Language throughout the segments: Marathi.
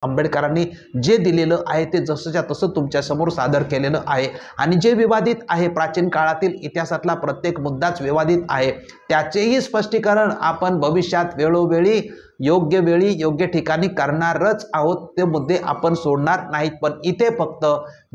आंबेडकरांनी जे दिलेलं आहे ते जसंच्या तसं तुमच्या समोर सादर केलेलं आहे। आणि जे विवादित आहे, प्राचीन काळातील इतिहासातला प्रत्येक मुद्दाच विवादित आहे, त्याचेही स्पष्टीकरण आपण भविष्यात वेळोवेळी योग्य वेळी योग्य ठिकाणी करणारच आहोत। ते मुद्दे आपण सोडणार नाहीत। पण इथे फक्त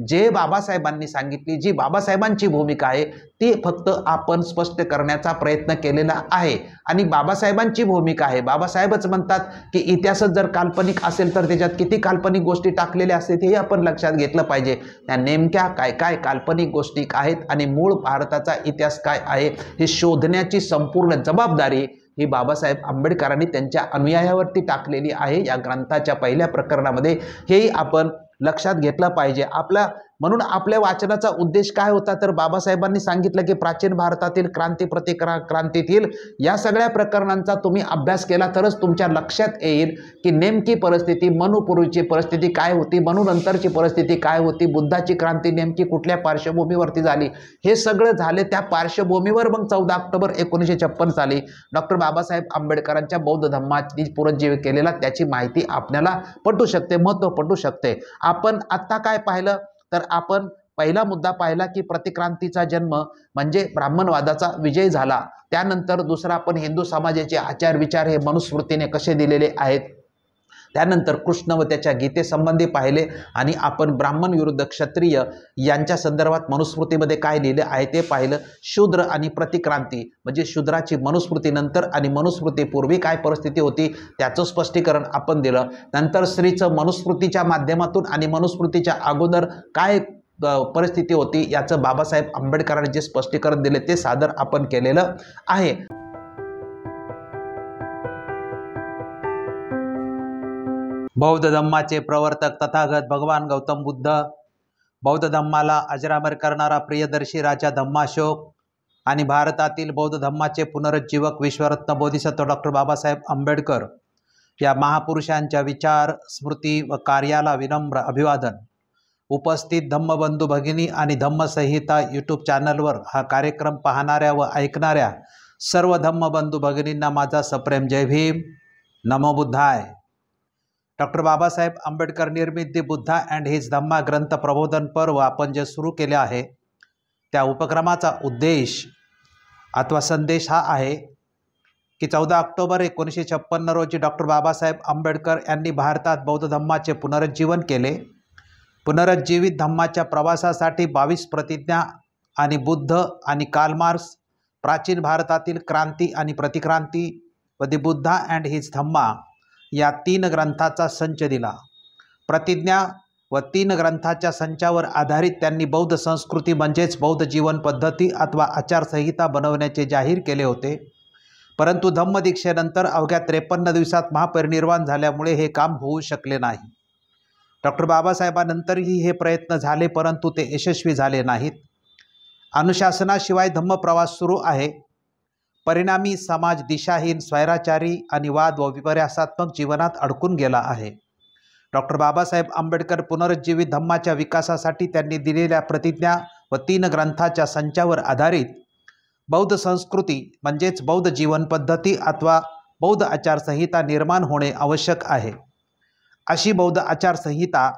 जे बाबासाहेबांनी सांगितली, जी बाबासाहेबांची भूमिका आहे ती फक्त आपण स्पष्ट करण्याचा प्रयत्न केलेला आहे। आणि बाबासाहेबांची भूमिका आहे, बाबासाहेबच म्हणतात की इतिहासात जर काल्पनिक असेल तर त्याच्यात किती काल्पनिक गोष्टी टाकलेल्या असतात हे आपण लक्षात घेतलं पाहिजे। त्या नेमक्या काय काय काल्पनिक गोष्टी आहेत आणि मूळ भारताचा इतिहास काय आहे हे शोधण्याची संपूर्ण जबाबदारी ही बाबासाहेब आंबेडकरांनी त्यांच्या अनुयायावरती टाकलेली आहे। या ग्रंथाच्या पहिल्या प्रकरणामध्ये हेही आपण लक्षात घेतलं पाहिजे। म्हणून आपल्या वाचनाचा उद्देश काय होता, तर बाबासाहेबांनी सांगितलं की प्राचीन भारतातील क्रांती प्रतिक्रांतीतील या सगळ्या प्रकरणांचा तुम्ही अभ्यास केला तरच तुमच्या लक्षात येईल की नेमकी परिस्थिती, मनुपूर्वीची परिस्थिती काय होती, नंतरची परिस्थिती काय होती, बुद्धाची क्रांती नेमकी कुठल्या पार्श्वभूमीवरती झाली, हे सगळं झाले त्या पार्श्वभूमीवर मग 14 ऑक्टोबर 1956 साली डॉक्टर बाबासाहेब आंबेडकरांच्या बौद्ध धम्माची पुनरुज्जीवन केलेला त्याची माहिती आपल्याला पटू शकते, महत्त्व पटू शकते। आपण आत्ता काय पाहिलं तर आपण पहिला मुद्दा पाहिला की प्रतिक्रांतीचा जन्म म्हणजे ब्राह्मणवादाचा विजय झाला। त्यानंतर दुसरा आपण हिंदू समाजाचे आचार विचार हे मनुस्मृतीने कसे दिलेले आहेत, त्यानंतर कृष्ण व त्याच्या गीतेसंबंधी पाहिले आणि आपण ब्राह्मण विरुद्ध क्षत्रिय यांच्या संदर्भात मनुस्मृतीमध्ये काय लिहिले आहे ते पाहिलं। शूद्र आणि प्रतिक्रांती म्हणजे शूद्राची मनुस्मृतीनंतर आणि मनुस्मृतीपूर्वी काय परिस्थिती होती त्याचं स्पष्टीकरण आपण दिलं। नंतर स्त्रीचं मनुस्मृतीच्या माध्यमातून आणि मनुस्मृतीच्या अगोदर काय परिस्थिती होती याचं बाबासाहेब आंबेडकरांनी जे स्पष्टीकरण दिले ते सादर आपण केलेलं आहे। बौद्ध धम्माचे प्रवर्तक तथागत भगवान गौतम बुद्ध, बौद्ध धम्माला अजरामर करणारा प्रियदर्शी राजा धम्माशोक आणि भारतातील बौद्ध धम्माचे पुनरुज्जीवक विश्वरत्न बोधिसत्व डॉक्टर बाबासाहेब आंबेडकर या महापुरुषांच्या विचार, स्मृती व कार्याला विनम्र अभिवादन। उपस्थित धम्मबंधू भगिनी आणि धम्मसंहिता यूट्यूब चॅनलवर हा कार्यक्रम पाहणाऱ्या व ऐकणाऱ्या सर्व धम्मबंधू भगिनींना माझा सप्रेम जय भीम, नमो बुद्धाय। डॉक्टर बाबासाहेब आंबेडकर निर्मित दी बुद्धा अँड हिज धम्मा ग्रंथ प्रबोधन पर्व आपण जे सुरू केले आहे त्या उपक्रमाचा उद्देश अथवा संदेश हा आहे की 14 ऑक्टोबर 1956 रोजी डॉक्टर बाबासाहेब आंबेडकर यांनी भारतात बौद्ध धम्माचे पुनरुज्जीवन केले। पुनरुज्जीवित धम्माच्या प्रवासासाठी 22 प्रतिज्ञा आणि बुद्ध आणि कार्ल मार्क्स प्राचीन भारतातील क्रांती आणि प्रतिक्रांती व दी बुद्धा अँड हिज धम्मा या 3 ग्रंथाचा संच दिला। प्रतिज्ञा व 3 ग्रंथाच्या संचावर आधारित त्यांनी बौद्ध संस्कृती म्हणजेच बौद्ध जीवन पद्धती अथवा आचारसंहिता बनवण्याचे जाहीर केले होते। परंतु धम्मदीक्षेनंतर अवघ्या 53 दिवसात महापरिनिर्वाण झाल्यामुळे हे काम होऊ शकले नाही। डॉक्टर बाबासाहेबांनंतरही हे प्रयत्न झाले परंतु ते यशस्वी झाले नाहीत। अनुशासनाशिवाय धम्मप्रवास सुरू आहे। परिणामी समाज दिशाहीन, स्वैराचारी आणि वाद व विपर्यासात्मक जीवनात अडकून गेला आहे। डॉक्टर बाबासाहेब आंबेडकर पुनरुज्जीवित धम्माच्या विकासासाठी त्यांनी दिलेल्या प्रतिज्ञा व 3 ग्रंथाच्या संचावर आधारित बौद्ध संस्कृती म्हणजेच बौद्ध जीवन पद्धती अथवा बौद्ध आचारसंहिता निर्माण होणे आवश्यक आहे। अशी बौद्ध आचारसंहिता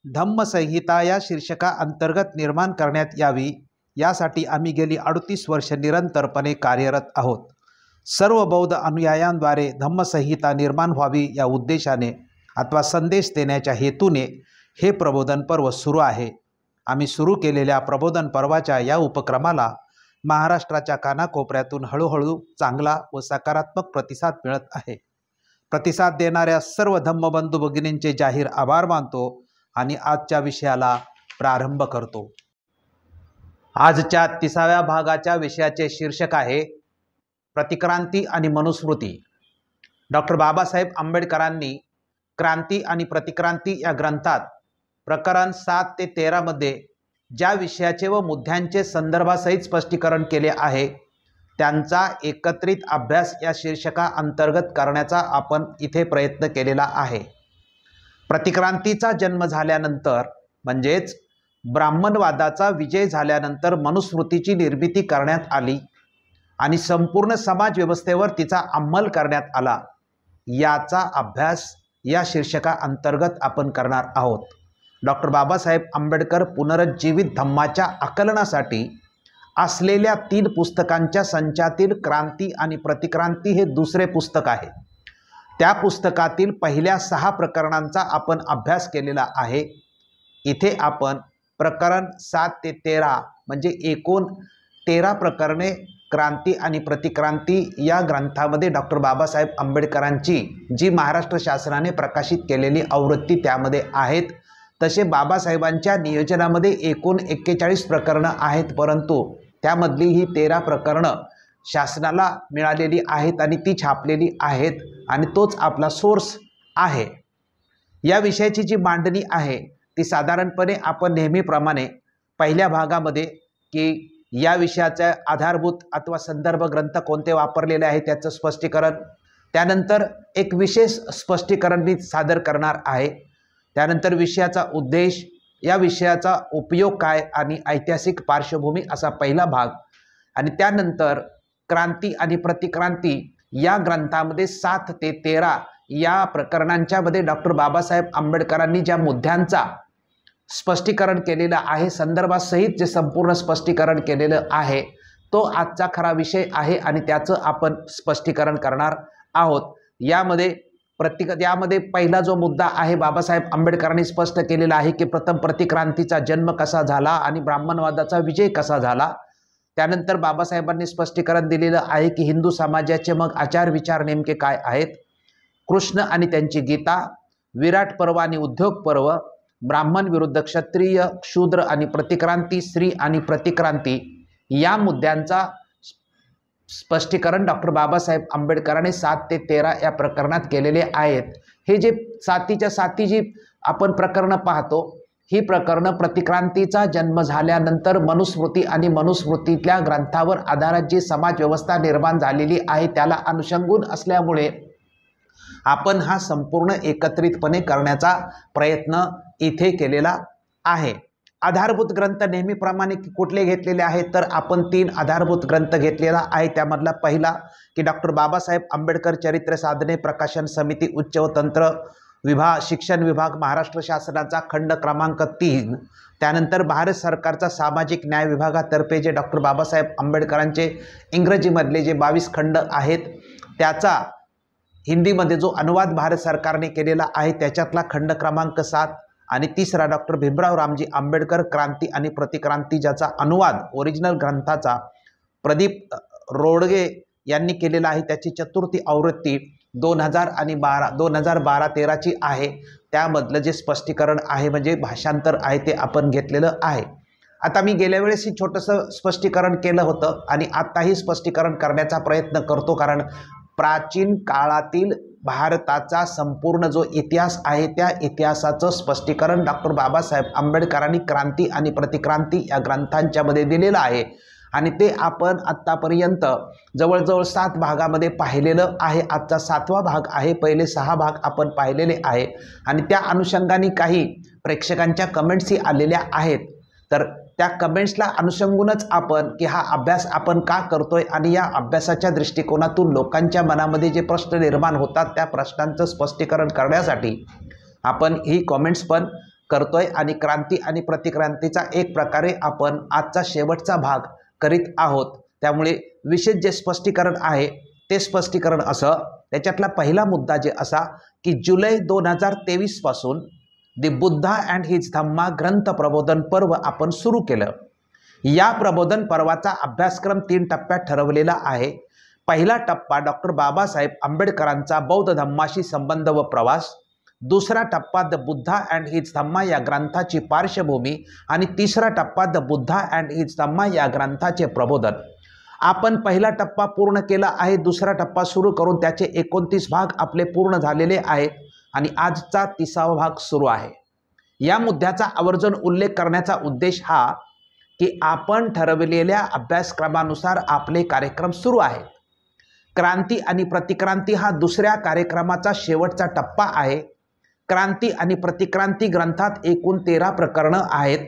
धम्मसंहिता या शीर्षकाअंतर्गत निर्माण करण्यात यावी यासाठी आम्ही गेली 38 वर्ष निरंतरपणे कार्यरत आहोत। सर्व बौद्ध अनुयायांद्वारे धम्मसंहिता निर्माण व्हावी या उद्देशाने अथवा संदेश देण्याच्या हेतूने हे प्रबोधन पर्व सुरू आहे। आम्ही सुरू केलेल्या प्रबोधन पर्वाच्या या उपक्रमाला महाराष्ट्राच्या कानाकोपऱ्यातून हळूहळू चांगला व सकारात्मक प्रतिसाद मिळत आहे। प्रतिसाद देणाऱ्या सर्व धम्मबंधू भगिनींचे जाहीर आभार मानतो आणि आजच्या विषयाला प्रारंभ करतो। आजच्या 30व्या भागाच्या विषयाचे शीर्षक आहे प्रतिक्रांती आणि मनुस्मृती। डॉक्टर बाबासाहेब आंबेडकरांनी क्रांती आणि प्रतिक्रांती या ग्रंथात प्रकरण 7 ते 13 मध्ये ज्या विषयाचे व मुद्द्यांचे संदर्भासहित स्पष्टीकरण केले आहे त्यांचा एकत्रित अभ्यास या शीर्षकाअंतर्गत करण्याचा आपण इथे प्रयत्न केलेला आहे। प्रतिक्रांतीचा जन्म झाल्यानंतर म्हणजेच ब्राह्मणवादाचा विजय झाल्यानंतर मनुस्मृतीची निर्मिती करण्यात आली आणि संपूर्ण समाज व्यवस्थेवर तिचा अंमल करण्यात आला। याचा अभ्यास या शीर्षका अंतर्गत आपण करणार आहोत। डॉक्टर बाबासाहेब आंबेडकर पुनरुज्जीवित धम्माच्या आकलनासाठी असलेल्या 3 पुस्तकांच्या संचातील क्रांती आणि प्रतिक्रांती हे दुसरे पुस्तक आहे। त्या पुस्तकातील पहिल्या 6 प्रकरणांचा आपण अभ्यास केलेला आहे। इथे आपण प्रकरण 7 ते 13 म्हणजे एकूण 13 प्रकरणे क्रांती आणि प्रतिक्रांती या ग्रंथामध्ये डॉक्टर बाबासाहेब आंबेडकरांची जी महाराष्ट्र शासनाने प्रकाशित केलेली आवृत्ती त्यामध्ये आहेत। तसे बाबासाहेबांच्या नियोजनामध्ये एकूण 41 प्रकरणं आहेत, परंतु त्यामधली ही 13 प्रकरणं शासनाला मिळालेली आहेत आणि ती छापलेली आहेत आणि तोच आपला सोर्स आहे। या विषयाची जी मांडणी आहे ती साधारणपणे आपण नेहमीप्रमाणे पहिल्या भागामध्ये की या विषयाचा आधारभूत अथवा संदर्भ ग्रंथ कोणते वापरलेले आहे त्याचं स्पष्टीकरण, त्यानंतर एक विशेष स्पष्टीकरण मी सादर करणार आहे, त्यानंतर विषयाचा उद्देश, या विषयाचा उपयोग काय आणि ऐतिहासिक पार्श्वभूमी असा पहिला भाग, आणि त्यानंतर क्रांती आणि प्रतिक्रांती या ग्रंथामध्ये 7 ते 13 या प्रकरणांच्या मध्ये डॉक्टर बाबासाहेब आंबेडकरांनी ज्या मुद्द्यांचा स्पष्टीकरण केलेलं आहे, संदर्भासहित जे संपूर्ण स्पष्टीकरण केलेलं आहे तो आजचा खरा विषय आहे आणि त्याचं आपण स्पष्टीकरण करणार आहोत। यामध्ये पहिला जो मुद्दा आहे बाबासाहेब आंबेडकरांनी स्पष्ट केलेला आहे की प्रथम प्रतिक्रांतीचा जन्म कसा झाला आणि ब्राह्मणवादाचा विजय कसा झाला। त्यानंतर बाबासाहेबांनी स्पष्टीकरण दिलेलं आहे की हिंदू समाजाचे मग आचार विचार नेमके काय आहेत, कृष्ण आणि त्यांची गीता, विराट पर्व आणि उद्योग पर्व, ब्राह्मण विरुद्ध क्षत्रिय, शूद्र आणि प्रतिक्रांती, स्त्री आणि प्रतिक्रांती या मुद्द्यांचा स्पष्टीकरण डॉक्टर बाबासाहेब आंबेडकरांनी 7 ते 13 या प्रकरणात केलेले आहेत। हे जे 7च्या 7 जी आपण प्रकरणं पाहतो ही प्रकरणं प्रतिक्रांतीचा जन्म झाल्यानंतर मनुस्मृती आणि मनुस्मृतीतल्या ग्रंथावर आधारित जी समाज व्यवस्था निर्माण झालेली आहे त्याला अनुषंगून असल्यामुळे आपण हा संपूर्ण एकत्रितपणे करण्याचा प्रयत्न इथे केलेला आहे। आधारभूत ग्रंथ नेहमीप्रमाणे कुठले घेतलेले आहेत तर आपण 3 आधारभूत ग्रंथ घेतलेला आहे। त्यामधला पहिला की डॉक्टर बाबासाहेब आंबेडकर चरित्र साधने प्रकाशन समिती उच्च व तंत्र विभाग शिक्षण विभाग महाराष्ट्र शासनाचा खंड क्रमांक 3, त्यानंतर भारत सरकारचा सामाजिक न्याय विभागातर्फे जे डॉक्टर बाबासाहेब आंबेडकरांचे इंग्रजीमधले जे 22 खंड आहेत त्याचा हिंदीमध्ये जो अनुवाद भारत सरकारने केलेला आहे त्याच्यातला खंड क्रमांक 7, आणि तिसरा डॉक्टर भीमराव रामजी आंबेडकर क्रांती आणि प्रतिक्रांती ज्याचा अनुवाद ओरिजिनल ग्रंथाचा प्रदीप रोडगे यांनी केलेला आहे, त्याची चतुर्थी आवृत्ती 2012-13 ची आहे। त्यामधलं जे स्पष्टीकरण आहे म्हणजे भाषांतर आहे ते आपण घेतलेलं आहे। आता मी गेल्या वेळेस छोटंसं स्पष्टीकरण केलं होतं आणि आताही स्पष्टीकरण करण्याचा प्रयत्न करतो, कारण प्राचीन काळातील भारताचा संपूर्ण जो इतिहास आहे त्या इतिहासाचं स्पष्टीकरण डॉक्टर बाबासाहेब आंबेडकरांनी क्रांती आणि प्रतिक्रांती या ग्रंथांच्या मध्ये दिलेलं आहे आणि ते आपण आत्तापर्यंत जवळजवळ 7 भागामध्ये पाहिलेलं आहे। आजचा 7वा भाग आहे। पहिले 6 भाग आपण पाहिलेले आहे आणि त्या अनुषंगाने काही प्रेक्षकांच्या कमेंट्सही आलेल्या आहेत, तर त्या कमेंट्सला अनुषंगूनच आपण की हा अभ्यास आपण का करतोय आणि या अभ्यासाच्या दृष्टिकोनातून लोकांच्या मनामध्ये जे प्रश्न निर्माण होतात त्या प्रश्नांचं स्पष्टीकरण करण्यासाठी आपण ही कमेंट्स पण करतोय आणि क्रांती आणि प्रतिक्रांतीचा एक प्रकारे आपण आजचा शेवटचा भाग करीत आहोत। त्यामुळे विशेष जे स्पष्टीकरण आहे ते स्पष्टीकरण असं, त्याच्यातला पहिला मुद्दा जे असा की जुलै 2023 पासून दी बुद्धा अँड हिज धम्मा ग्रंथ प्रबोधन पर्व आपण सुरू केलं। या प्रबोधन पर्वाचा अभ्यासक्रम 3 टप्प्यात ठरवलेला आहे। पहिला टप्पा डॉक्टर बाबासाहेब आंबेडकरांचा बौद्ध धम्माशी संबंध व प्रवास, दुसरा टप्पा द बुद्धा अँड हिज धम्मा या ग्रंथाची पार्श्वभूमी आणि तिसरा टप्पा द बुद्धा अँड हिज धम्मा या ग्रंथाचे प्रबोधन। आपण पहिला टप्पा पूर्ण केला आहे, दुसरा टप्पा सुरू करून त्याचे 29 भाग आपले पूर्ण झालेले आहेत आणि आजचा 30वा भाग सुरू आहे। या मुद्द्याचा आवर्जून उल्लेख करण्याचा उद्देश हा की आपण ठरवलेल्या अभ्यासक्रमानुसार आपले कार्यक्रम सुरू आहेत। क्रांती आणि प्रतिक्रांती हा दुसऱ्या कार्यक्रमाचा शेवटचा टप्पा आहे। क्रांती आणि प्रतिक्रांती ग्रंथात एकूण 13 प्रकरणं आहेत।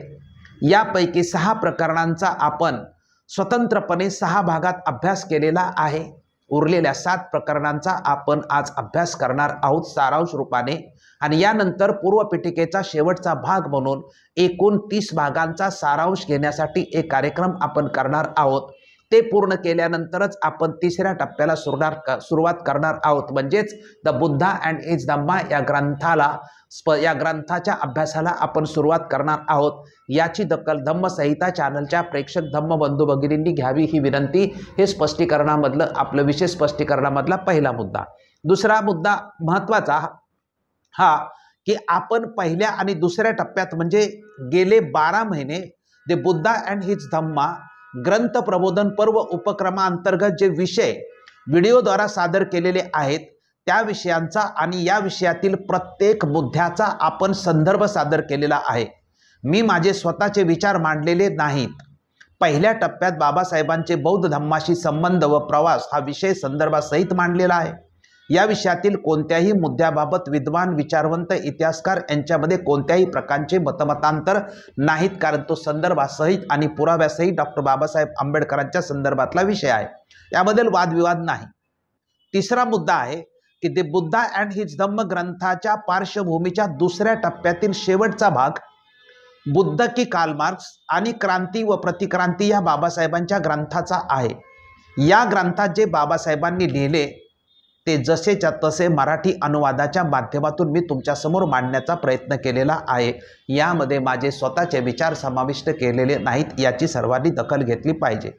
यापैकी 6 प्रकरणांचा आपण स्वतंत्रपणे 6 भागात अभ्यास केलेला आहे। उरलेल्या 7 प्रकरणांचा आपण आज अभ्यास करणार आहोत सारांश रूपाने, आणि यानंतर पूर्वपीठिकेचा शेवटचा भाग म्हणून एकूण 30 भागांचा सारांश घेण्यासाठी एक कार्यक्रम आपण करणार आहोत। ते पूर्ण केल्यानंतरच आपण तिसऱ्या टप्प्याला सुरुवात करणार आहोत, म्हणजेच द बुद्धा अँड हिज धम्मा या ग्रंथाच्या अभ्यासाला आपण सुरुवात करणार आहोत। याची दखल धम्मसंहिता चॅनलच्या प्रेक्षक धम्म बंधू भगिनींनी घ्यावी ही विनंती। हे स्पष्टीकरणामधलं आपलं विशेष स्पष्टीकरणामधला पहिला मुद्दा। दुसरा मुद्दा महत्त्वाचा हा की आपण पहिल्या आणि दुसऱ्या टप्प्यात म्हणजे गेले 12 महिने द बुद्धा अँड हिज धम्मा ग्रंथ प्रबोधन पर्व उपक्रमाअंतर्गत जे विषय व्हिडिओद्वारा सादर केलेले आहेत त्या विषयांचा आणि या विषयातील प्रत्येक मुद्द्याचा आपण संदर्भ सादर केलेला आहे। मी माझे स्वतःचे विचार मांडलेले नाहीत। पहिल्या टप्प्यात बाबासाहेबांचे बौद्ध धम्माशी संबंध व प्रवास हा विषय संदर्भासहित मांडलेला आहे। या विषयातील कोणत्याही मुद्द्याबाबत विद्वान विचारवंत इतिहासकार यांच्यामध्ये कोणत्याही प्रकारचे मतमतांतर नाहीत, कारण तो संदर्भासहित आणि पुराव्यासहित डॉक्टर बाबासाहेब आंबेडकरांच्या संदर्भातला विषय आहे, याबद्दल वादविवाद नाही। तिसरा मुद्दा आहे की द बुद्धा अँड हिज धम्म ग्रंथाच्या पार्श्वभूमीच्या दुसऱ्या टप्प्यातील शेवटचा भाग बुद्ध की कार्ल मार्क्स आणि क्रांती व प्रतिक्रांती या बाबासाहेबांच्या ग्रंथाचा आहे। या ग्रंथात जे बाबासाहेबांनी लिहिले ते जसेच्या तसे मराठी अनुवादाच्या माध्यमातून मी तुमच्यासमोर मांडण्याचा प्रयत्न केलेला आहे। यामध्ये माझे स्वतःचे विचार समाविष्ट केलेले नाहीत, याची सर्वांनी दखल घेतली पाहिजे।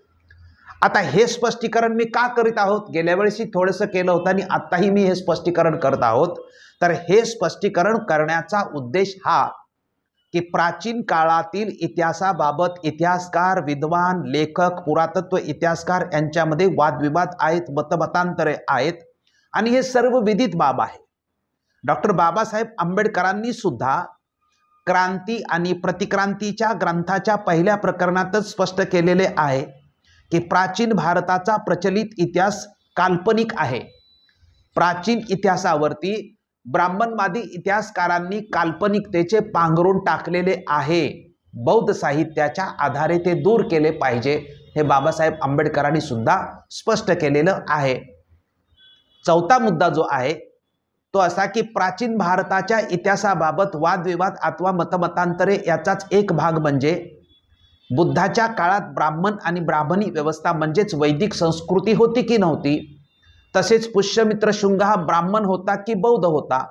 आता हे स्पष्टीकरण मी का करीत आहोत, गेल्या वेळेसही थोडंसं केलं होतं आणि आत्ताही मी हे स्पष्टीकरण करत आहोत। तर हे स्पष्टीकरण करण्याचा उद्देश हा की प्राचीन काळातील इतिहासाबाबत इतिहासकार, विद्वान, लेखक, पुरातत्व इतिहासकार यांच्यामध्ये वादविवाद आहेत, मतमतांतरे आहेत आणि हे सर्व विदित बाब आहे। डॉक्टर बाबासाहेब आंबेडकरांनी सुद्धा क्रांती आणि प्रतिक्रांतीच्या ग्रंथाच्या पहिल्या प्रकरणातच स्पष्ट केलेले आहे की प्राचीन भारताचा प्रचलित इतिहास काल्पनिक आहे। प्राचीन इतिहासावरती ब्राह्मणवादी इतिहासकारांनी काल्पनिकतेचे पांघरून टाकलेले आहे। बौद्ध साहित्याच्या आधारे ते दूर केले पाहिजे, हे बाबासाहेब आंबेडकरांनी सुद्धा स्पष्ट केलेलं आहे। चौथा मुद्दा जो आहे तो असा की प्राचीन भारताच्या इतिहासाबाबत वादविवाद अथवा मतमतांतरे याचाच एक भाग म्हणजे बुद्धाच्या काळात ब्राह्मण आणि ब्राह्मणी व्यवस्था म्हणजेच वैदिक संस्कृती होती की नव्हती, तसेच पुष्यमित्र शुंग हा ब्राह्मण होता की बौद्ध होता,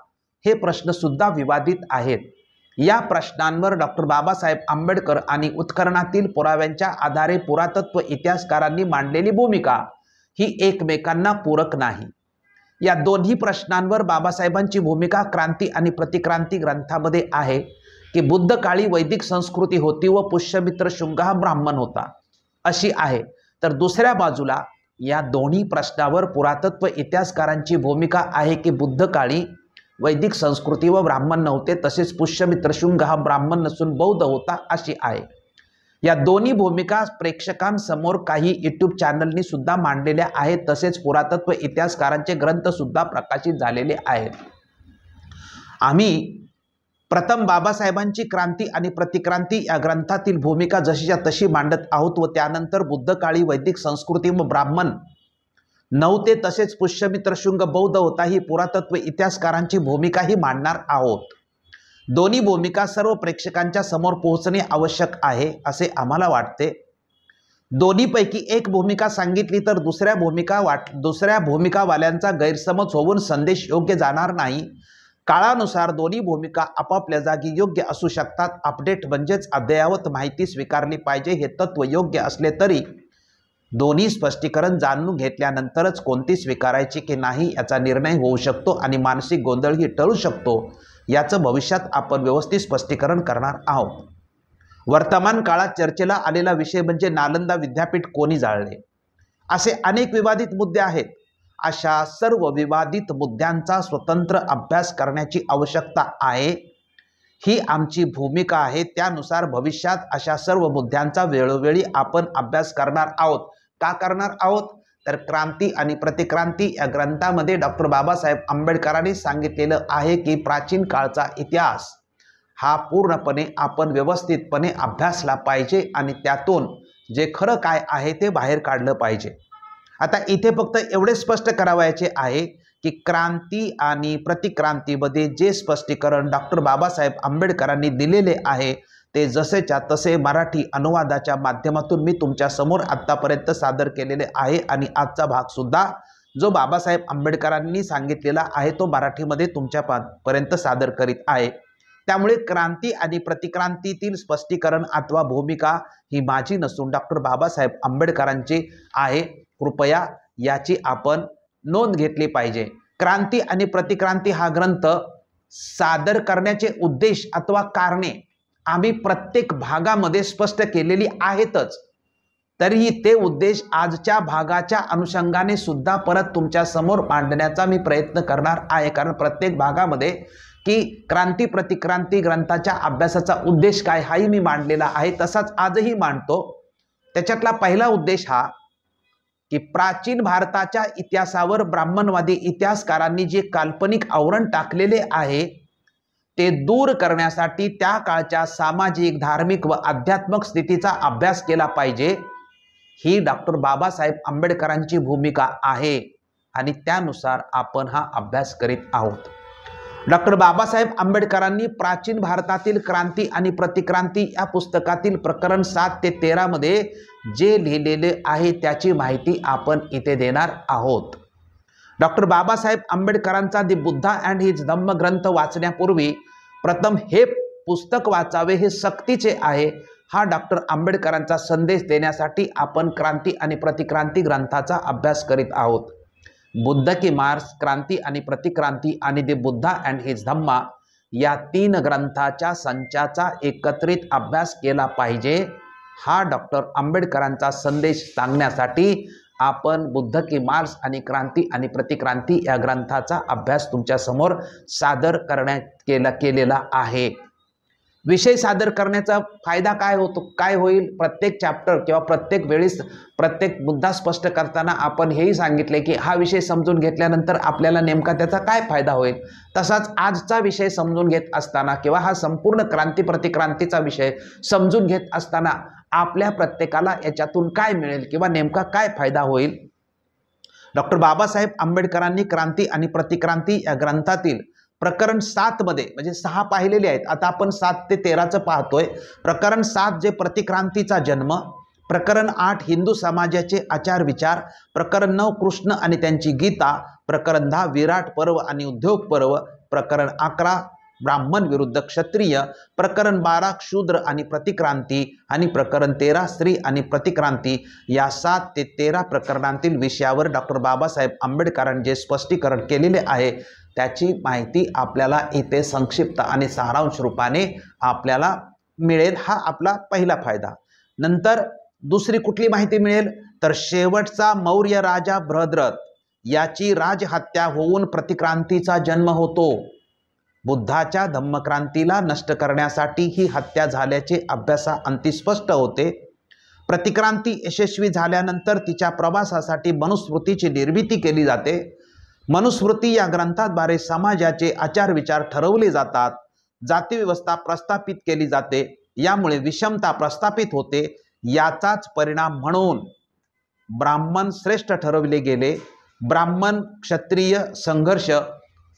हे प्रश्न सुद्धा विवादित आहेत। या प्रश्नांवर डॉक्टर बाबासाहेब आंबेडकर आणि उत्खननातील पुराव्यांच्या आधारे पुरातत्व इतिहासकारांनी मांडलेली भूमिका ही एकमेकांना पूरक नाही। या दोन्ही प्रश्नांवर बाबासाहेबांची भूमिका क्रांती आणि प्रतिक्रांती ग्रंथामध्ये आहे की बुद्ध काळी वैदिक संस्कृती होती व पुष्यमित्र शुंग हा ब्राह्मण होता अशी आहे। तर दुसऱ्या बाजूला या दोन्ही प्रश्नावर पुरातत्व इतिहासकारांची भूमिका आहे की बुद्ध काळी वैदिक संस्कृती व ब्राह्मण नव्हते, तसेच पुष्यमित्र शुंग हा ब्राह्मण नसून बौद्ध होता अशी आहे। या दोन्ही भूमिका प्रेक्षकांसमोर काही यूट्यूब चॅनलनी सुद्धा मांडलेल्या आहेत, तसेच पुरातत्व इतिहासकारांचे ग्रंथ सुद्धा प्रकाशित झालेले आहेत। आम्ही प्रथम बाबासाहेबांची क्रांती आणि प्रतिक्रांती या ग्रंथातील भूमिका जशीच्या तशी मांडत आहोत व त्यानंतर बुद्ध काळी वैदिक संस्कृती व ब्राह्मण नव्हते, तसेच पुष्यमित्र शुंग बौद्ध होता ही पुरातत्व इतिहासकारांची भूमिकाही मांडणार आहोत। दोन्ही भूमिका सर्व प्रेक्षकांच्या समोर पोहोचणे आवश्यक आहे असे आम्हाला वाटते। दोन्हीपैकी एक भूमिका सांगितली तर दुसऱ्या भूमिकावाल्यांचा गैरसमज होऊन संदेश योग्य जाणार नाही। काळानुसार दोन्ही भूमिका आपापल्या जागी योग्य असू शकतात। अपडेट म्हणजेच अद्ययावत माहिती स्वीकारली पाहिजे, हे तत्व योग्य असले तरी दोन्ही स्पष्टीकरण जाणून घेतल्यानंतरच कोणती स्वीकारायची की नाही याचा निर्णय होऊ शकतो आणि मानसिक गोंधळही टळू शकतो। याचं भविष्यात आपण व्यवस्थित स्पष्टीकरण करणार आहोत। वर्तमान काळात चर्चेला आलेला विषय म्हणजे नालंदा विद्यापीठ कोणी जाळले, असे अनेक विवादित मुद्दे आहेत। अशा सर्व विवादित मुद्द्यांचा स्वतंत्र अभ्यास करण्याची आवश्यकता आहे, ही आमची भूमिका आहे। त्यानुसार भविष्यात अशा सर्व मुद्द्यांचा वेळोवेळी आपण अभ्यास करणार आहोत। का करणार आहोत तर क्रांती आणि प्रतिक्रांती या ग्रंथामध्ये डॉक्टर बाबासाहेब आंबेडकरांनी सांगितलेलं आहे की प्राचीन काळचा इतिहास हा पूर्णपणे आपण व्यवस्थितपणे अभ्यासला पाहिजे आणि त्यातून जे खरं काय आहे ते बाहेर काढलं पाहिजे। आता इथे फक्त एवढे स्पष्ट करावयाचे आहे की क्रांती आणि प्रतिक्रांतीमध्ये जे स्पष्टीकरण डॉक्टर बाबासाहेब आंबेडकरांनी दिलेले आहे ते जसेच्या तसे मराठी अनुवादाच्या माध्यमातून मी तुमच्या समोर आतापर्यंत सादर केलेले आहे आणि आजचा भाग सुद्धा जो बाबासाहेब आंबेडकरांनी सांगितलेला आहे तो मराठीमध्ये तुमच्यापर्यंत सादर करीत आहे। त्यामुळे क्रांती आणि प्रतिक्रांतीतील स्पष्टीकरण अथवा भूमिका ही माझी नसून डॉक्टर बाबासाहेब आंबेडकरांची आहे। कृपया याची आपण नोंद घेतली पाहिजे। क्रांती आणि प्रतिक्रांती हा ग्रंथ सादर करण्याचे उद्देश अथवा कारणे आम्ही प्रत्येक भागामध्ये स्पष्ट केलेली आहेतच, तरीही ते उद्देश आजच्या भागाच्या अनुषंगाने सुद्धा परत तुमच्या समोर मांडण्याचा मी प्रयत्न करणार आहे। कारण प्रत्येक भागामध्ये की क्रांती प्रतिक्रांती ग्रंथाच्या अभ्यासाचा उद्देश काय हाही मी मांडलेला आहे, तसाच आजही मांडतो। त्याच्यातला पहिला उद्देश हा की प्राचीन भारताच्या इतिहासावर ब्राह्मणवादी इतिहासकारांनी जे काल्पनिक आवरण टाकलेले आहे ते दूर करण्यासाठी त्या काळच्या सामाजिक, धार्मिक व आध्यात्मिक स्थितीचा अभ्यास केला पाहिजे, ही डॉक्टर बाबासाहेब आंबेडकरांची भूमिका आहे आणि त्यानुसार आपण हा अभ्यास करीत आहोत। डॉक्टर बाबासाहेब आंबेडकरांनी प्राचीन भारतातील क्रांती आणि प्रतिक्रांती या पुस्तकातील प्रकरण 7 ते 13 मध्ये जे लिहिलेले आहे त्याची माहिती आपण इथे देणार आहोत। डॉक्टर बाबासाहेब आंबेडकरांचा द बुद्धा अँड हिज धम्म ग्रंथ वाचण्यापूर्वी प्रथम हे पुस्तक वाचावे हे सक्तीचे आहे। हा डॉक्टर आंबेडकरांचा संदेश देण्यासाठी आपण क्रांती आणि प्रतिक्रांती ग्रंथाचा अभ्यास करीत आहोत। बुद्ध की मार्स, क्रांती आणि प्रतिक्रांती आणि द बुद्धा अँड हिज धम्मा या 3 ग्रंथाच्या संचाचा एकत्रित अभ्यास केला पाहिजे। हा डॉक्टर आंबेडकरांचा संदेश सांगण्यासाठी आपण बुद्ध की मार्स आणि क्रांती आणि प्रतिक्रांती या ग्रंथाचा अभ्यास तुमच्या समोर सादर केलेला आहे। विषय सादर करण्याचा फायदा काय होईल, प्रत्येक चॅप्टर किंवा प्रत्येक वेळेस प्रत्येक मुद्दा स्पष्ट करताना आपण हेही सांगितले की हा विषय समजून घेतल्यानंतर आपल्याला नेमका त्याचा काय फायदा होईल। तसाच आजचा विषय समजून घेत असताना किंवा हा संपूर्ण क्रांती प्रतिक्रांतीचा विषय समजून घेत असताना आपल्या प्रत्येकाला याच्यातून काय मिळेल किंवा नेमका काय फायदा होईल। डॉक्टर बाबासाहेब आंबेडकरांनी क्रांती आणि प्रतिक्रांती या ग्रंथातील प्रकरण 7 मध्ये म्हणजे 6 पाहिलेले आहेत, आता आपण 7 ते 13 पाहतोय। प्रकरण 7 जे प्रतिक्रांतीचा जन्म, प्रकरण 8 हिंदू समाजाचे आचार विचार, प्रकरण 9 कृष्ण आणि त्यांची गीता, प्रकरण 10 विराट पर्व आणि उद्योग पर्व, प्रकरण 11 ब्राह्मण विरुद्ध क्षत्रिय, प्रकरण 12 शूद्र आणि प्रतिक्रांती आणि प्रकरण 13 स्त्री आणि प्रतिक्रांती या 7 ते 13 प्रकरणांतील विषयावर डॉक्टर बाबासाहेब आंबेडकरांनी जे स्पष्टीकरण केलेले आहे त्याची माहिती आपल्याला इथे संक्षिप्त आणि सारांश रूपाने आपल्याला मिळेल। हा आपला पहिला फायदा। नंतर दुसरी कुठली माहिती मिळेल तर शेवटचा मौर्य राजा बृहद्रथ याची राजहत्या होऊन प्रतिक्रांतीचा जन्म होतो। बुद्धाच्या धम्मक्रांतीला नष्ट करण्यासाठी ही हत्या झाल्याचे अभ्यासाअंती स्पष्ट होते। प्रतिक्रांती यशस्वी झाल्यानंतर तिच्या प्रवासासाठी मनुस्मृतीची निर्मिती केली जाते। मनुस्मृती या ग्रंथाद्वारे समाजाचे आचार विचार ठरवले जातात, जाती व्यवस्था प्रस्थापित केली जाते, यामुळे विषमता प्रस्थापित होते। याचाच परिणाम म्हणून ब्राह्मण श्रेष्ठ ठरवले गेले, ब्राह्मण क्षत्रिय संघर्ष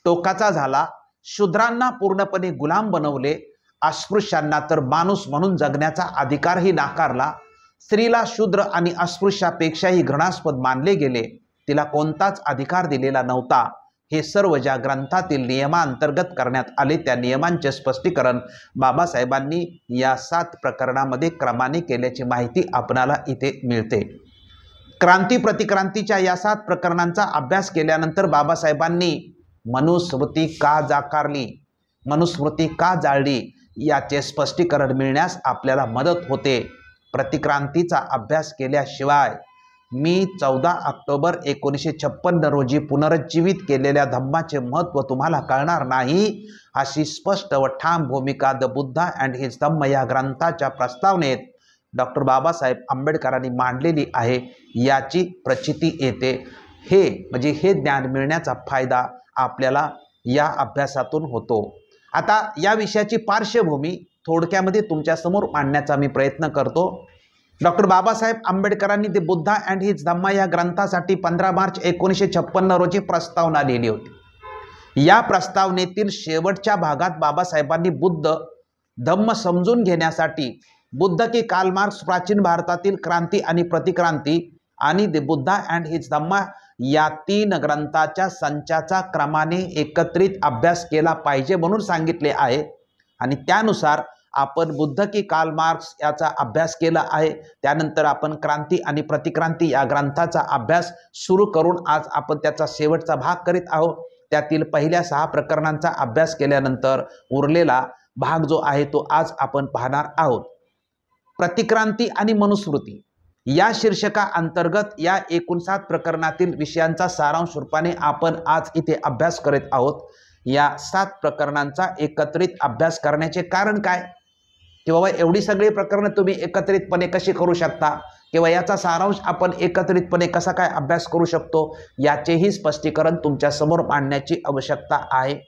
टोकाचा झाला, शूद्रांना पूर्णपणे गुलाम बनवले, अस्पृश्यांना तर माणूस म्हणून जगण्याचा अधिकारही नाकारला, स्त्रीला शूद्र आणि अस्पृश्यापेक्षाही घृणास्पद मानले गेले, तिला कोणताच अधिकार दिलेला नव्हता। हे सर्व ज्या ग्रंथातील नियमांतर्गत करण्यात आले त्या नियमांचे स्पष्टीकरण बाबासाहेबांनी या 7 प्रकरणामध्ये क्रमाने केल्याची माहिती आपणाला इथे मिळते। क्रांती प्रतिक्रांतीच्या या 7 प्रकरणांचा अभ्यास केल्यानंतर बाबासाहेबांनी मनुस्मृती का जाकारली, मनुस्मृती का जाळली याचे स्पष्टीकरण मिळण्यास आपल्याला मदत होते। प्रतिक्रांतीचा अभ्यास केल्याशिवाय मी 14 ऑक्टोबर 1956 रोजी पुनरुज्जीवित केलेल्या धम्माचे महत्त्व तुम्हाला कळणार नाही, अशी स्पष्ट व ठाम भूमिका द बुद्धा अँड हिज धम्म या ग्रंथाच्या प्रस्तावनेत डॉक्टर बाबासाहेब आंबेडकरांनी मांडलेली आहे, याची प्रचिती येते। हे म्हणजे हे ज्ञान मिळण्याचा फायदा आपल्याला या अभ्यासातून होतो। आता या विषयाची पार्श्वभूमी थोडक्यामध्ये तुमच्या समोर मांडण्याचा मी प्रयत्न करतो। डॉक्टर बाबासाहेब आंबेडकरांनी द बुद्धा अँड हिज धम्मा या ग्रंथासाठी 15 मार्च 1956 रोजी प्रस्तावना लिहिली होती। या प्रस्तावनेतील शेवटच्या भागात बाबासाहेबांनी बुद्ध धम्म समजून घेण्यासाठी बुद्ध की कार्ल मार्क्स, प्राचीन भारतातील क्रांती आणि प्रतिक्रांती आणि द बुद्धा अँड हिज धम्मा या 3 ग्रंथाच्या संचाचा क्रमाने एकत्रित अभ्यास केला पाहिजे म्हणून सांगितले आहे। आणि त्यानुसार आपण बुद्ध की कार्ल मार्क्स याचा अभ्यास केला आहे। त्यानंतर आपण क्रांती आणि प्रतिक्रांती या ग्रंथाचा अभ्यास सुरू करून आज आपण त्याचा शेवटचा भाग करीत आहोत। त्यातील पहिल्या 6 प्रकरणांचा अभ्यास केल्यानंतर उरलेला भाग जो आहे तो आज आपण पाहणार आहोत। प्रतिक्रांती आणि मनुस्मृती या शीर्षका अंतर्गत या 59 प्रकरणातील विषयांचा सारांश रूपाने आपण आज इथे अभ्यास करीत आहोत। या 7 प्रकरणांचा एकत्रित अभ्यास करण्याचे कारण काय, किंवा एवढी सगळी प्रकरणे तुम्ही एकत्रितपणे कशी करू शकता, किंवा याचा सारांश आपण एकत्रितपणे कसा काय अभ्यास करू शकतो, याचेही स्पष्टीकरण तुमच्या समोर मांडण्याची आवश्यकता आहे।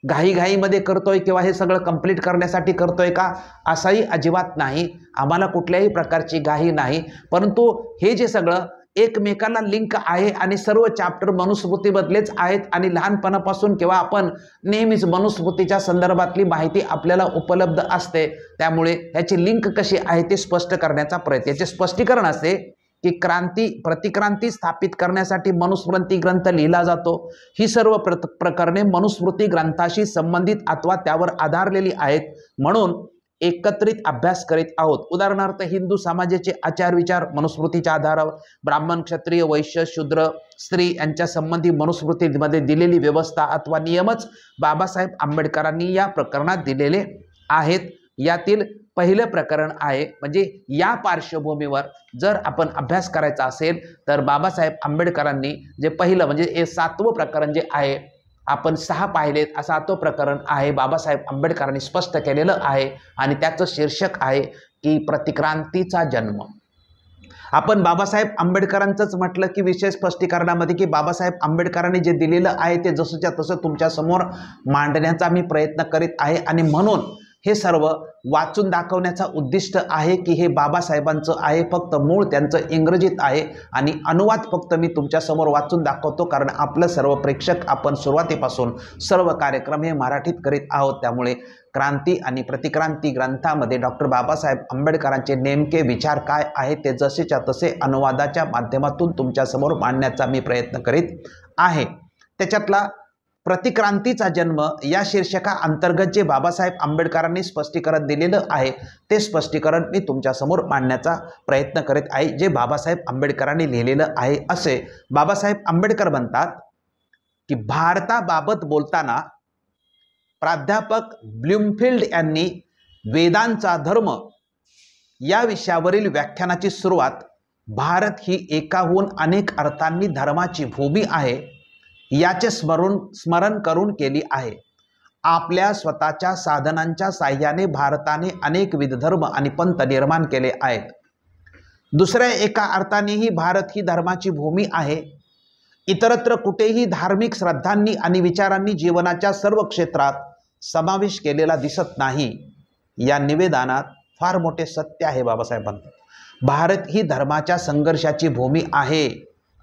घाईघाईमध्ये करतोय किंवा हे सगळं कंप्लीट करण्यासाठी करतोय का, असाही अजिबात नाही। आम्हाला कुठल्याही प्रकारची घाई नाही, परंतु हे जे सगळं एकमेकांना लिंक आहे आणि सर्व चॅप्टर मनुस्मृतीमधलेच आहेत आणि लहानपणापासून किंवा आपण नेहमीच मनुस्मृतीच्या संदर्भातली माहिती आपल्याला उपलब्ध असते, त्यामुळे याची लिंक कशी आहे ते स्पष्ट करण्याचा प्रयत्न। याचे स्पष्टीकरण असे की क्रांती प्रतिक्रांती स्थापित करण्यासाठी मनुस्मृती ग्रंथ लिहिला जातो। ही सर्व प्रकरणे मनुस्मृती ग्रंथाशी संबंधित अथवा त्यावर आधारलेली आहेत, म्हणून एकत्रित अभ्यास करीत आहोत। उदाहरणार्थ हिंदू समाजाचे आचार विचार मनुस्मृतीच्या आधारावर, ब्राह्मण क्षत्रिय वैश्य शूद्र स्त्री यांच्या संबंधी मनुस्मृतीमध्ये दिलेली व्यवस्था अथवा नियमच बाबासाहेब आंबेडकरांनी या प्रकरणात दिलेले आहेत। यातील पहिलं प्रकरण आहे, म्हणजे या पार्श्वभूमीवर जर आपण अभ्यास करायचा असेल तर बाबासाहेब आंबेडकरांनी जे पहिलं म्हणजे 7वं प्रकरण जे आहे, आपण 6 पाहिलेत, 7वं प्रकरण आहे बाबासाहेब आंबेडकरांनी स्पष्ट केलेलं आहे आणि त्याचं शीर्षक आहे की प्रतिक्रांतीचा जन्म। आपण बाबासाहेब आंबेडकरांचंच म्हटलं की विशेष स्पष्टीकरणामध्ये की बाबासाहेब आंबेडकरांनी जे दिलेलं आहे ते जसंच्या तसं तुमच्या समोर मांडण्याचा मी प्रयत्न करीत आहे आणि म्हणून हे सर्व वाचून दाखवण्याचा उद्दिष्ट आहे की हे बाबासाहेबांचं आहे, फक्त मूळ त्यांचं इंग्रजीत आहे आणि अनुवाद फक्त मी तुमच्या समोर वाचून दाखवतो, कारण आपलं सर्व प्रेक्षक आपण सुरुवातीपासून सर्व कार्यक्रम हे मराठीत करीत आहोत। त्यामुळे क्रांती आणि प्रतिक्रांती ग्रंथामध्ये डॉक्टर बाबासाहेब आंबेडकरांचे नेमके विचार काय आहेत ते जसेच्या तसे अनुवादाच्या माध्यमातून तुमच्या समोर मांडण्याचा मी प्रयत्न करीत आहे। त्याच्यातला प्रतिक्रांतीचा जन्म या शीर्षका अंतर्गत जे बाबासाहेब आंबेडकरांनी स्पष्टीकरण दिलेलं आहे ते स्पष्टीकरण मी तुमच्या समोर मांडण्याचा प्रयत्न करीत आहे, जे बाबासाहेब आंबेडकरांनी लिहिलेलं आहे। असे बाबासाहेब आंबेडकर म्हणतात की भारताबाबत बोलताना प्राध्यापक ब्लूमफिल्ड यांनी वेदांचा धर्म या विषयावरील व्याख्यानाची सुरुवात भारत ही एकाहून अनेक अर्थांनी धर्माची भूमी आहे याचे स्मरण करून केली आहे। आपल्या स्वतःच्या साधनांच्या साह्याने भारताने अनेक विध धर्म आणि पंथ निर्माण केले आहेत। दुसऱ्या एका अर्थानेही भारत ही धर्माची भूमी आहे। इतरत्र कुठेही धार्मिक श्रद्धांनी आणि विचारांनी जीवनाच्या सर्व क्षेत्रात समावेश केलेला दिसत नाही। या निवेदनात फार मोठे सत्य आहे। बाबासाहेब म्हणतात भारत ही धर्माच्या संघर्षाची भूमी आहे,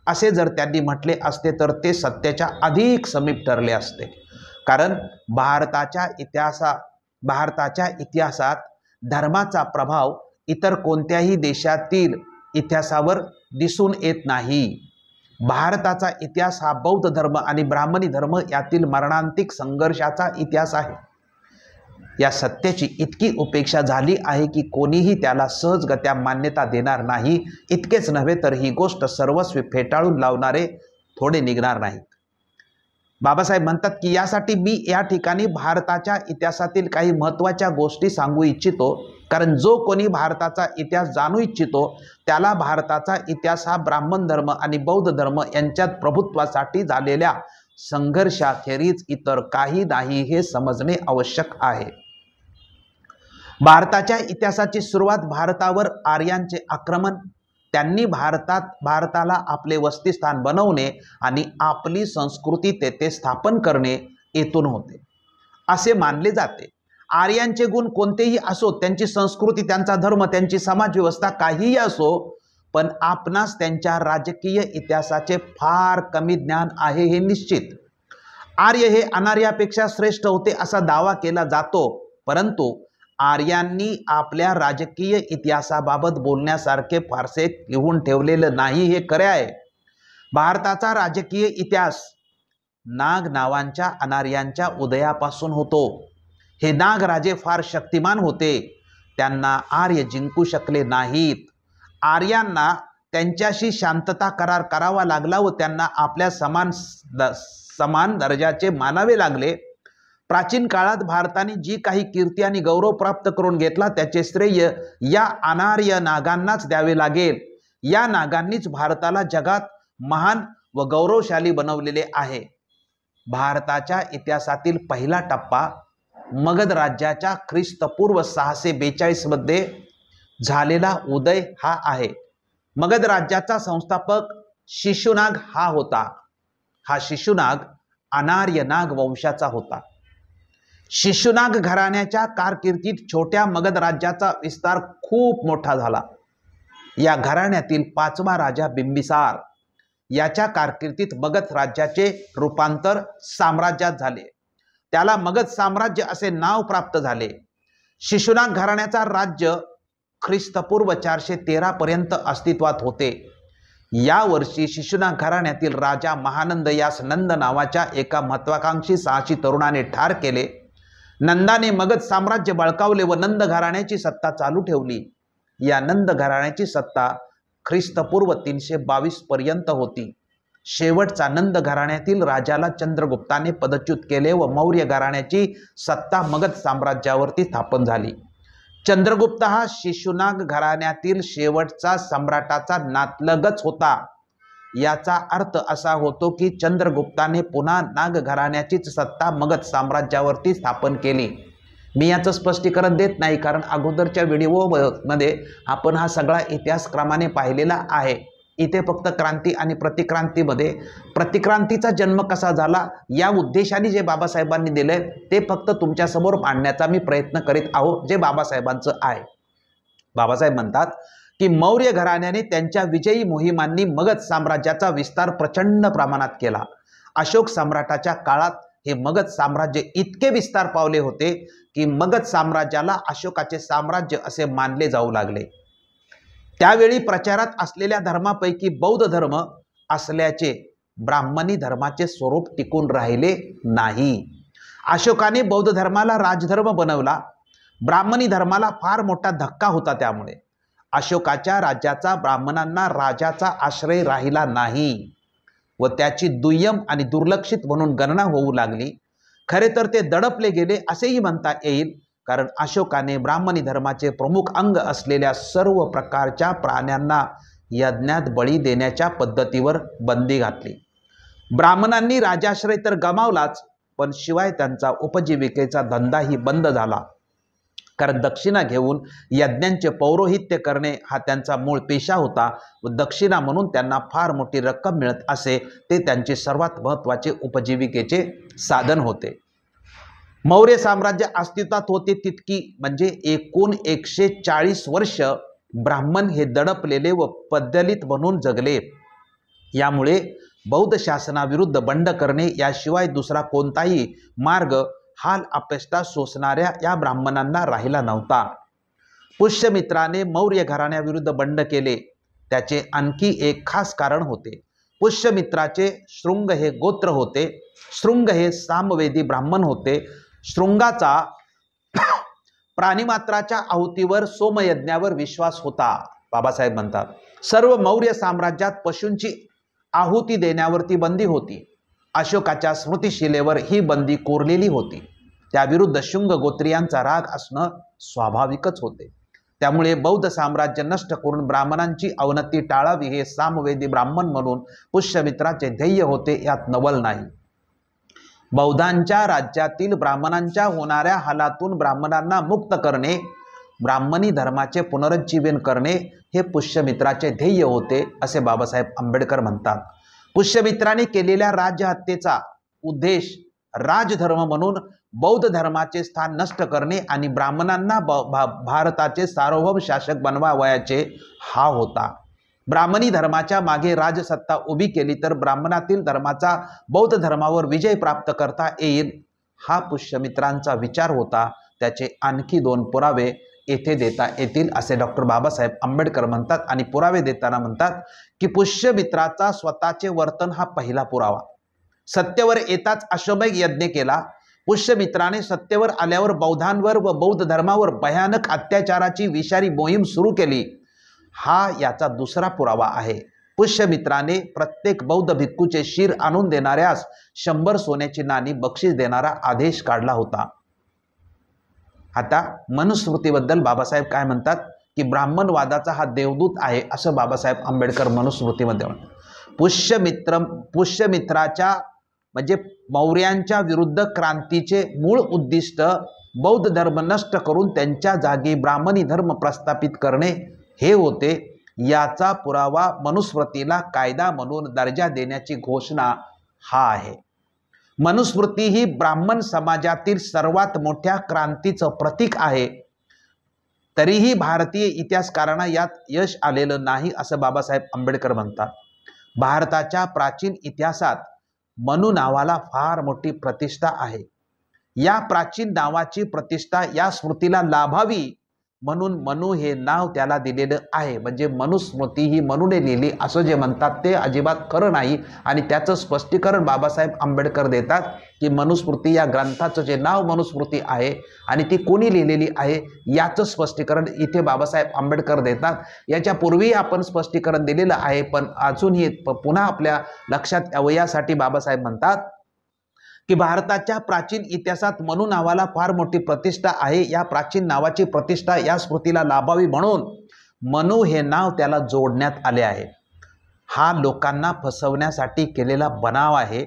असे जर त्यांनी म्हटले असते तर ते सत्याच्या अधिक समीप ठरले असते, कारण भारताच्या इतिहासात धर्माचा प्रभाव इतर कोणत्याही देशातील इतिहासावर दिसून येत नाही। भारताचा इतिहास हा बौद्ध धर्म आणि ब्राह्मणी धर्म यातील मरणांतिक संघर्षाचा इतिहास आहे। या सत्याची इतकी उपेक्षा झाली आहे की कोणीही त्याला सहजगत्या मान्यता देणार नाही। इतकेच नव्हे तर ही गोष्ट सर्वस्वी फेटाळून लावणारे थोडे निघणार नाहीत। बाबासाहेब म्हणतात की यासाठी मी या ठिकाणी भारताच्या इतिहासातील काही महत्त्वाच्या गोष्टी सांगू इच्छितो, कारण जो कोणी भारताचा इतिहास जाणू इच्छितो त्याला भारताचा इतिहास हा ब्राह्मण धर्म आणि बौद्ध धर्म यांच्यात प्रभुत्वासाठी झालेल्या संघर्षाखेरीज इतर काही नाही हे समजणे आवश्यक आहे। भारताच्या इतिहासाची सुरुवात भारतावर आर्यांचे आक्रमण, त्यांनी भारताला आपले वसतिस्थान बनवणे आणि आपली संस्कृती तेथे स्थापन करणे येथून होते असे मानले जाते। आर्यांचे गुण कोणतेही असो, त्यांची संस्कृती, त्यांचा धर्म, त्यांची समाज व्यवस्था काहीही असो, पण आपणास त्यांच्या राजकीय इतिहासाचे फार कमी ज्ञान आहे हे निश्चित. आर्य हे अनार्यापेक्षा श्रेष्ठ होते असा दावा केला जातो, परंतु आर्यांनी आपल्या राजकीय इतिहासाबाबत बोलण्यासारखे फारसे लिहून ठेवलेलं नाही हे खरे आहे. भारताचा राजकीय इतिहास नाग नावांच्या अनार्यांच्या उदयापासून होतो. हे नाग राजे फार शक्तिमान होते, त्यांना आर्य जिंकू शकले नाहीत. आर्यांना त्यांच्याशी शांतता करार करावा लागला व त्यांना आपल्या समान दर्जाचे मानावे लागले. प्राचीन काळात भारताने जी काही कीर्ती आणि गौरव प्राप्त करून घेतला त्याचे श्रेय या अनार्य नागांनाच द्यावे लागेल. या नागांनीच भारताला जगात महान व गौरवशाली बनवलेले आहे. भारताच्या इतिहासातील पहिला टप्पा मगध राज्याच्या ख्रिस्तपूर्व 642 मध्ये झालेला उदय हा आहे. मगध राज्याचा संस्थापक शिशुनाग हा होता. हा शिशुनाग अनार्य नाग वंशाचा होता. शिशुनाग घराण्याच्या कारकिर्दीत छोट्या मगध राज्याचा विस्तार खूप मोठा झाला. या घराण्यातील 5वा राजा बिंबिसार याच्या कारकिर्दीत मगध राज्याचे रूपांतर साम्राज्यात झाले. त्याला मगध साम्राज्य असे नाव प्राप्त झाले. शिशुनाग घराण्याचा राज्य ख्रिस्तपूर्व 413 पर्यंत अस्तित्वात होते. या वर्षी शिशुनाग घराण्यातील राजा महानंद यास नंद नावाच्या एका महत्वाकांक्षी साहसी तरुणाने ठार केले. नंदाने मगध साम्राज्य बळकावले व नंद घराण्याची सत्ता चालू ठेवली. या नंद घराण्याची सत्ता ख्रिस्तपूर्व 322 पर्यंत होती. शेवटचा नंद घराण्यातील राजाला चंद्रगुप्ताने पदच्युत केले व मौर्य घराण्याची सत्ता मगध साम्राज्यावरती स्थापन झाली. चंद्रगुप्त हा शिशुनाग घराण्यातील शेवटचा सम्राटाचा नातलगच होता. याचा अर्थ असा होतो की चंद्रगुप्ताने पुन्हा नाग घराण्याचीच सत्ता मगध साम्राज्यावरती स्थापन केली. मी याचं स्पष्टीकरण देत नाही, कारण अगोदरच्या व्हिडिओमध्ये आपण हा सगळा इतिहास क्रमाने पाहिलेला आहे. इथे फक्त क्रांती आणि प्रतिक्रांतीमध्ये प्रतिक्रांतीचा जन्म कसा झाला या उद्देशाने जे बाबासाहेबांनी दिले ते फक्त तुमच्यासमोर मांडण्याचा मी प्रयत्न करीत आहो, जे बाबासाहेबांचं आहे. बाबासाहेब म्हणतात की मौर्य घराण्याने त्यांच्या विजयी मोहिमांनी मगध साम्राज्याचा विस्तार प्रचंड प्रमाणात केला. अशोक सम्राटाच्या काळात हे मगध साम्राज्य इतके विस्तार पावले होते की मगध साम्राज्याला अशोकाचे साम्राज्य असे मानले जाऊ लागले. त्यावेळी प्रचारात असलेल्या धर्मापैकी बौद्ध धर्म असल्याचे ब्राह्मणी धर्माचे स्वरूप टिकून राहिले नाही. अशोकाने बौद्ध धर्माला राजधर्म बनवला. ब्राह्मणी धर्माला फार मोठा धक्का होता. त्यामुळे अशोकाच्या राज्याचा ब्राह्मणांना राजाचा आश्रय राहिला नाही व त्याची दुय्यम आणि दुर्लक्षित म्हणून गणना होऊ लागली. खरे तर ते दडपले गेले असेही म्हणता येईल, कारण अशोकाने ब्राह्मणी धर्माचे प्रमुख अंग असलेल्या सर्व प्रकारच्या प्राण्यांना यज्ञात बळी देण्याच्या पद्धतीवर बंदी घातली. ब्राह्मणांनी राजाश्रय तर गमावलाच, पण शिवाय त्यांचा उपजीविकेचा धंदाही बंद झाला. कारण दक्षिणा घेऊन यज्ञांचे पौरोहित्य करणे हा त्यांचा मूळ पेशा होता व दक्षिणा म्हणून त्यांना फार मोठी रक्कम मिळत असे. ते त्यांचे सर्वात महत्त्वाचे उपजीविकेचे साधन होते. मौर्य साम्राज्य अस्तित्वात होते तितकी म्हणजे एकूण 140 वर्ष ब्राह्मण हे दडपलेले व पद्दलित म्हणून जगले. यामुळे बौद्ध शासनाविरुद्ध बंड करणे याशिवाय दुसरा कोणताही मार्ग हाल अपेष्टा सोसणाऱ्या या ब्राह्मणांना राहिला नव्हता. पुष्यमित्राने मौर्य घराण्याविरुद्ध बंड केले. त्याचे आणखी एक खास कारण होते. पुष्यमित्राचे शृंग हे गोत्र होते. शृंग हे सामवेदी ब्राह्मण होते. शृंगाचा प्राणिमात्राच्या आहुतीवर सोमयज्ञावर विश्वास होता. बाबासाहेब म्हणतात सर्व मौर्य साम्राज्यात पशूंची आहुती देण्यावरती बंदी होती. अशोकाच्या स्मृतिशिलेवर ही बंदी कोरलेली होती. त्याविरुद्ध शुंग गोत्रीयांचा राग असणं स्वाभाविकच होते. त्यामुळे बौद्ध साम्राज्य नष्ट करून ब्राह्मणांची अवनती टाळावी हे सामवेदी ब्राह्मण म्हणून पुष्यमित्राचे ध्येय होते, यात नवल नाही. बौद्धांच्या राज्यातील ब्राह्मणांच्या होणाऱ्या हालातून ब्राह्मणांना मुक्त करणे, ब्राह्मणी धर्माचे पुनरुज्जीवन करणे हे पुष्यमित्राचे ध्येय होते, असे बाबासाहेब आंबेडकर म्हणतात. पुष्यमित्राने केलेल्या राज्यहत्येचा उद्देश राजधर्म म्हणून बौद्ध धर्माचे स्थान नष्ट करणे आणि ब्राह्मणांना भारताचे सार्वभौम शासक बनवावयाचे हा होता. ब्राह्मणी धर्माच्या मागे राजसत्ता उभी केली तर ब्राह्मणातील धर्माचा बौद्ध धर्मावर विजय प्राप्त करता येईल, हा पुष्यमित्रांचा विचार होता. त्याचे आणखी 2 पुरावे येथे देता येतील असे डॉक्टर बाबासाहेब आंबेडकर म्हणतात. आणि पुरावे देताना म्हणतात की पुष्यमित्राचा स्वतःचे वर्तन हा पहिला पुरावा. सत्तेवर येताच अश्वमेध यज्ञ केला. पुष्यमित्राने सत्तेवर आल्यावर बौद्धांवर व बौद्ध धर्मावर भयानक अत्याचाराची विषारी मोहीम सुरू केली, हा याचा दुसरा पुरावा आहे. पुष्यमित्राने प्रत्येक बौद्ध भिक्खूचे शिर आणून देणाऱ्यास 100 सोन्याची नाणी बक्षीस देणारा आदेश काढला होता. आता मनुस्मृतीबद्दल बाबासाहेब काय म्हणतात की ब्राह्मणवादाचा हा देवदूत आहे असं बाबासाहेब आंबेडकर मनुस्मृतीमध्ये म्हणतात. पुष्यमित्राच्या म्हणजे मौर्यांच्या विरुद्ध क्रांतीचे मूळ उद्दिष्ट बौद्ध धर्म नष्ट करून त्यांच्या जागी ब्राह्मणी धर्म प्रस्थापित करणे हे होते. याचा पुरावा मनुस्मृतीला कायदा म्हणून दर्जा देण्याची घोषणा हा आहे. मनुस्मृती ही ब्राह्मण समाजातील सर्वात मोठ्या क्रांतीचं प्रतीक आहे. तरीही भारतीय इतिहासकारांना यात यश आलेलं नाही असं बाबासाहेब आंबेडकर म्हणतात. भारताच्या प्राचीन इतिहासात मनु नावाला फार मोठी प्रतिष्ठा आहे. या प्राचीन नावाची प्रतिष्ठा या स्मृतीला लाभावी म्हणून मनु हे नाव त्याला दिलेलं आहे. म्हणजे मनुस्मृती ही मनुने लिहिली असं जे म्हणतात ते अजिबात खरं नाही. आणि त्याचं स्पष्टीकरण बाबासाहेब आंबेडकर देतात की मनुस्मृती या ग्रंथाचं जे नाव मनुस्मृती आहे आणि ती कोणी लिहिलेली आहे याचं स्पष्टीकरण इथे बाबासाहेब आंबेडकर देतात. याच्यापूर्वी आपण स्पष्टीकरण दिलेलं आहे, पण अजूनही पुन्हा आपल्या लक्षात यावं यासाठी बाबासाहेब म्हणतात की भारताच्या प्राचीन इतिहासात मनु नावाला फार मोठी प्रतिष्ठा आहे. या प्राचीन नावाची प्रतिष्ठा या स्मृतीला लाभावी म्हणून मनु हे नाव त्याला जोडण्यात आले आहे. हा लोकांना फसवण्यासाठी केलेला बनाव आहे,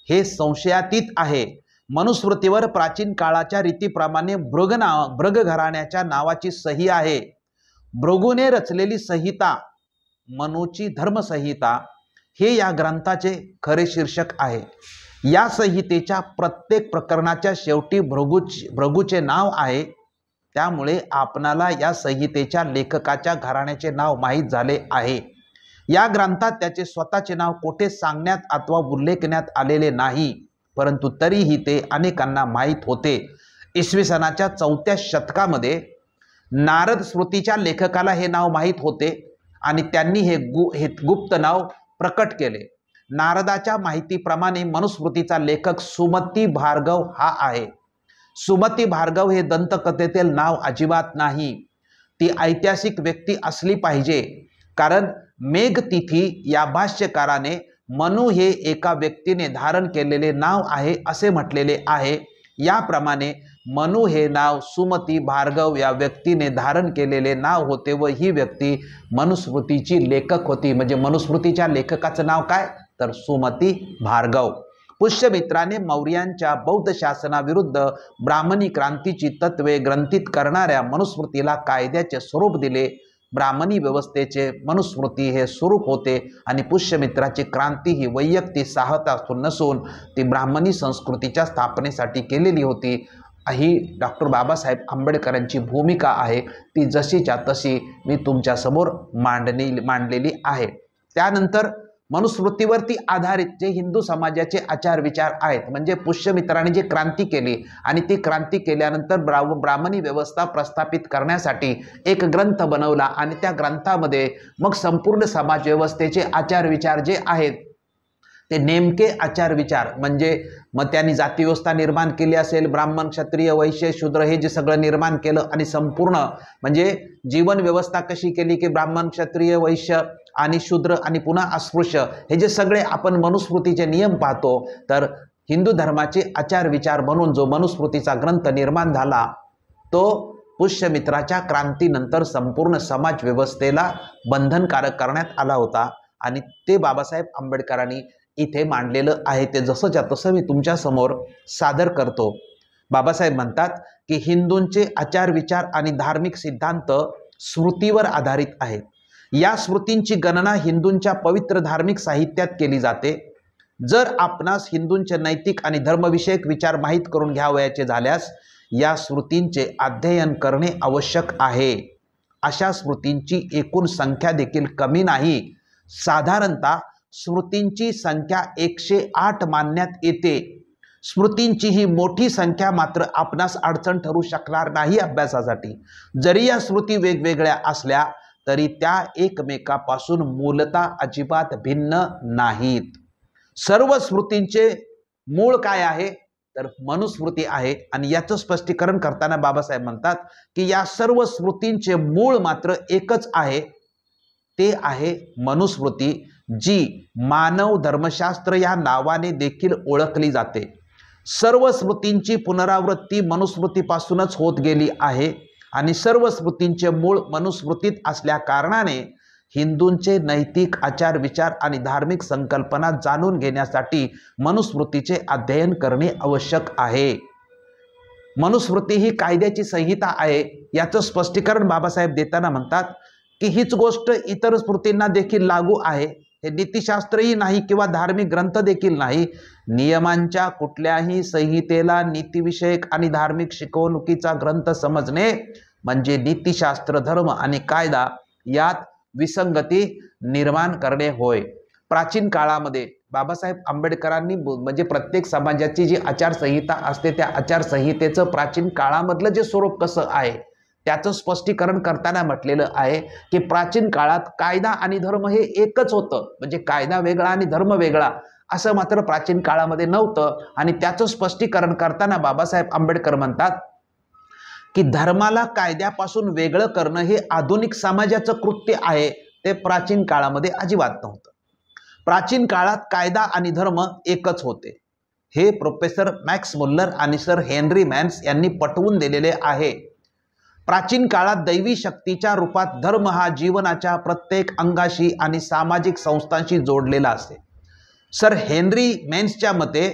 हे संशयातीत आहे. मनुस्मृतीवर प्राचीन काळाच्या रीतीप्रमाणे भृग घराण्याच्या नावाची सही आहे. भृगूने रचलेली संहिता मनुची धर्मसंहिता हे या ग्रंथाचे खरे शीर्षक आहे. या संहितेच्या प्रत्येक प्रकरणाच्या शेवटी भृगूचे नाव आहे. त्यामुळे आपणाला या संहितेच्या लेखकाच्या घराण्याचे नाव माहीत झाले आहे. या ग्रंथात त्याचे स्वतःचे नाव कोठे सांगण्यात अथवा उल्लेखण्यात आलेले नाही, परंतु तरीही ते अनेकांना माहीत होते. इसवी सनाच्या 4थ्या शतकामध्ये नारद स्मृतीच्या लेखकाला हे नाव माहीत होते आणि त्यांनी हे गुप्त नाव प्रकट केले. नारदाच्या माहितीप्रमाणे मनुस्मृतीचा लेखक सुमती भार्गव हा आहे. सुमती भार्गव हे दंतकथेतील नाव अजिबात नाही. ती ऐतिहासिक व्यक्ती असली पाहिजे, कारण मेघतिथी या भाष्यकाराने मनु हे एका व्यक्तीने धारण केलेले नाव आहे असे म्हटलेले आहे. याप्रमाणे मनु हे नाव सुमती भार्गव या व्यक्तीने धारण केलेले नाव होते व ही व्यक्ती मनुस्मृतीची लेखक होती. म्हणजे मनुस्मृतीच्या लेखकाचं नाव काय तर सुमती भार्गव. पुष्यमित्राने मौर्यांच्या बौद्ध शासनाविरुद्ध ब्राह्मणी क्रांतीची तत्वे ग्रंथित करणाऱ्या मनुस्मृतीला कायद्याचे स्वरूप दिले. ब्राह्मणी व्यवस्थेचे मनुस्मृती हे स्वरूप होते आणि पुष्यमित्राची क्रांती ही वैयक्तिक साहता नसून ती ब्राह्मणी संस्कृतीच्या स्थापनेसाठी केलेली होती. ही डॉक्टर बाबासाहेब आंबेडकरांची भूमिका आहे. ती जशीच्या तशी मी तुमच्यासमोर मांडलेली आहे. त्यानंतर मनुस्मृतीवरती आधारित जे हिंदू समाजाचे आचार विचार आहेत, म्हणजे पुष्यमित्राने जी क्रांती केली आणि ती क्रांती केल्यानंतर ब्राह्मणी व्यवस्था प्रस्थापित करण्यासाठी एक ग्रंथ बनवला आणि त्या ग्रंथामध्ये मग संपूर्ण समाज व्यवस्थेचे आचार विचार जे आहेत ते नेमके आचार विचार म्हणजे मग त्यांनी जाती व्यवस्था निर्माण केली असेल, ब्राह्मण क्षत्रिय वैश्य शूद्र हे जे सगळं निर्माण केलं आणि संपूर्ण म्हणजे जीवन व्यवस्था कशी केली की ब्राह्मण क्षत्रिय वैश्य आणि शूद्र आणि पुन्हा अस्पृश्य हे जे सगळे आपण मनुस्मृतीचे नियम पाहतो, तर हिंदू धर्माचे आचार विचार म्हणून जो मनुस्मृतीचा ग्रंथ निर्माण झाला तो पुष्यमित्राच्या क्रांतीनंतर संपूर्ण समाज व्यवस्थेला बंधनकारक करण्यात आला होता आणि ते बाबासाहेब आंबेडकरांनी इथे मांडलेलं आहे. ते जसंच्या तसं मी तुमच्या समोर सादर करतो. बाबासाहेब म्हणतात की हिंदूंचे आचार विचार आणि धार्मिक सिद्धांत स्मृतीवर आधारित आहेत. या स्मृतींची गणना हिंदूंच्या पवित्र धार्मिक साहित्यात केली जाते. जर आपणास हिंदूंचे नैतिक आणि धर्मविषयक विचार माहीत करून घ्यावयाचे झाल्यास या स्मृतींचे अध्ययन करणे आवश्यक आहे. अशा स्मृतींची एकूण संख्या देखील कमी नाही. साधारणतः स्मृतींची संख्या 108 मानण्यात येते. स्मृतींची ही मोठी संख्या मात्र आपणास अडचण ठरू शकणार नाही अभ्यासासाठी. जरी या स्मृती वेगवेगळ्या असल्या तरी त्या एकमेकापासून मूलतः अजिबात भिन्न नाहीत. सर्व स्मृतींचे मूळ काय आहे तर मनुस्मृती आहे. आणि याचं स्पष्टीकरण करताना बाबासाहेब म्हणतात की या सर्व स्मृतींचे मूळ मात्र एकच आहे, ते आहे मनुस्मृती, जी मानव धर्मशास्त्र या नावाने देखील ओळखली जाते. सर्व स्मृतींची पुनरावृत्ती मनुस्मृतीपासूनच होत गेली आहे आणि सर्व स्मृतींचे मूळ मनुस्मृतीत असल्या कारणाने हिंदूंचे नैतिक आचार विचार आणि धार्मिक संकल्पना जाणून घेण्यासाठी मनुस्मृतीचे अध्ययन करणे आवश्यक आहे. मनुस्मृती ही कायद्याची संहिता आहे. याचं स्पष्टीकरण बाबासाहेब देताना म्हणतात की हीच गोष्ट इतर स्मृतींना देखील लागू आहे. हे नीतिशास्त्रही नाही किंवा धार्मिक ग्रंथ देखील नाही. नियमांच्या कुठल्याही संहितेला नीतिविषयक आणि धार्मिक शिकवणुकीचा ग्रंथ समजणे म्हणजे नीतिशास्त्र, धर्म आणि कायदा यात विसंगती निर्माण करणे होय. प्राचीन काळामध्ये बाबासाहेब आंबेडकरांनी म्हणजे प्रत्येक समाजाची जी आचारसंहिता असते त्या आचारसंहितेचं प्राचीन काळामधलं जे स्वरूप कसं आहे त्याचं स्पष्टीकरण करताना म्हटलेलं आहे की प्राचीन काळात कायदा आणि धर्म हे एकच होतं. म्हणजे कायदा वेगळा आणि धर्म वेगळा असं मात्र प्राचीन काळामध्ये नव्हतं. आणि त्याचं स्पष्टीकरण करताना बाबासाहेब आंबेडकर म्हणतात की धर्माला कायद्यापासून वेगळं करणं हे आधुनिक समाजाचं कृत्य आहे, ते प्राचीन काळामध्ये अजिबात नव्हतं. प्राचीन काळात कायदा आणि धर्म एकच होते. हे प्रोफेसर मॅक्स मुल्लर आणि सर हेनरी मॅन्स यांनी पटवून दिलेले आहे. प्राचीन काळात दैवी शक्तीच्या रूपात धर्म हा जीवनाच्या प्रत्येक अंगाशी आणि सामाजिक संस्थांशी जोडलेला असे. सर हेनरी मॅन्सच्या मते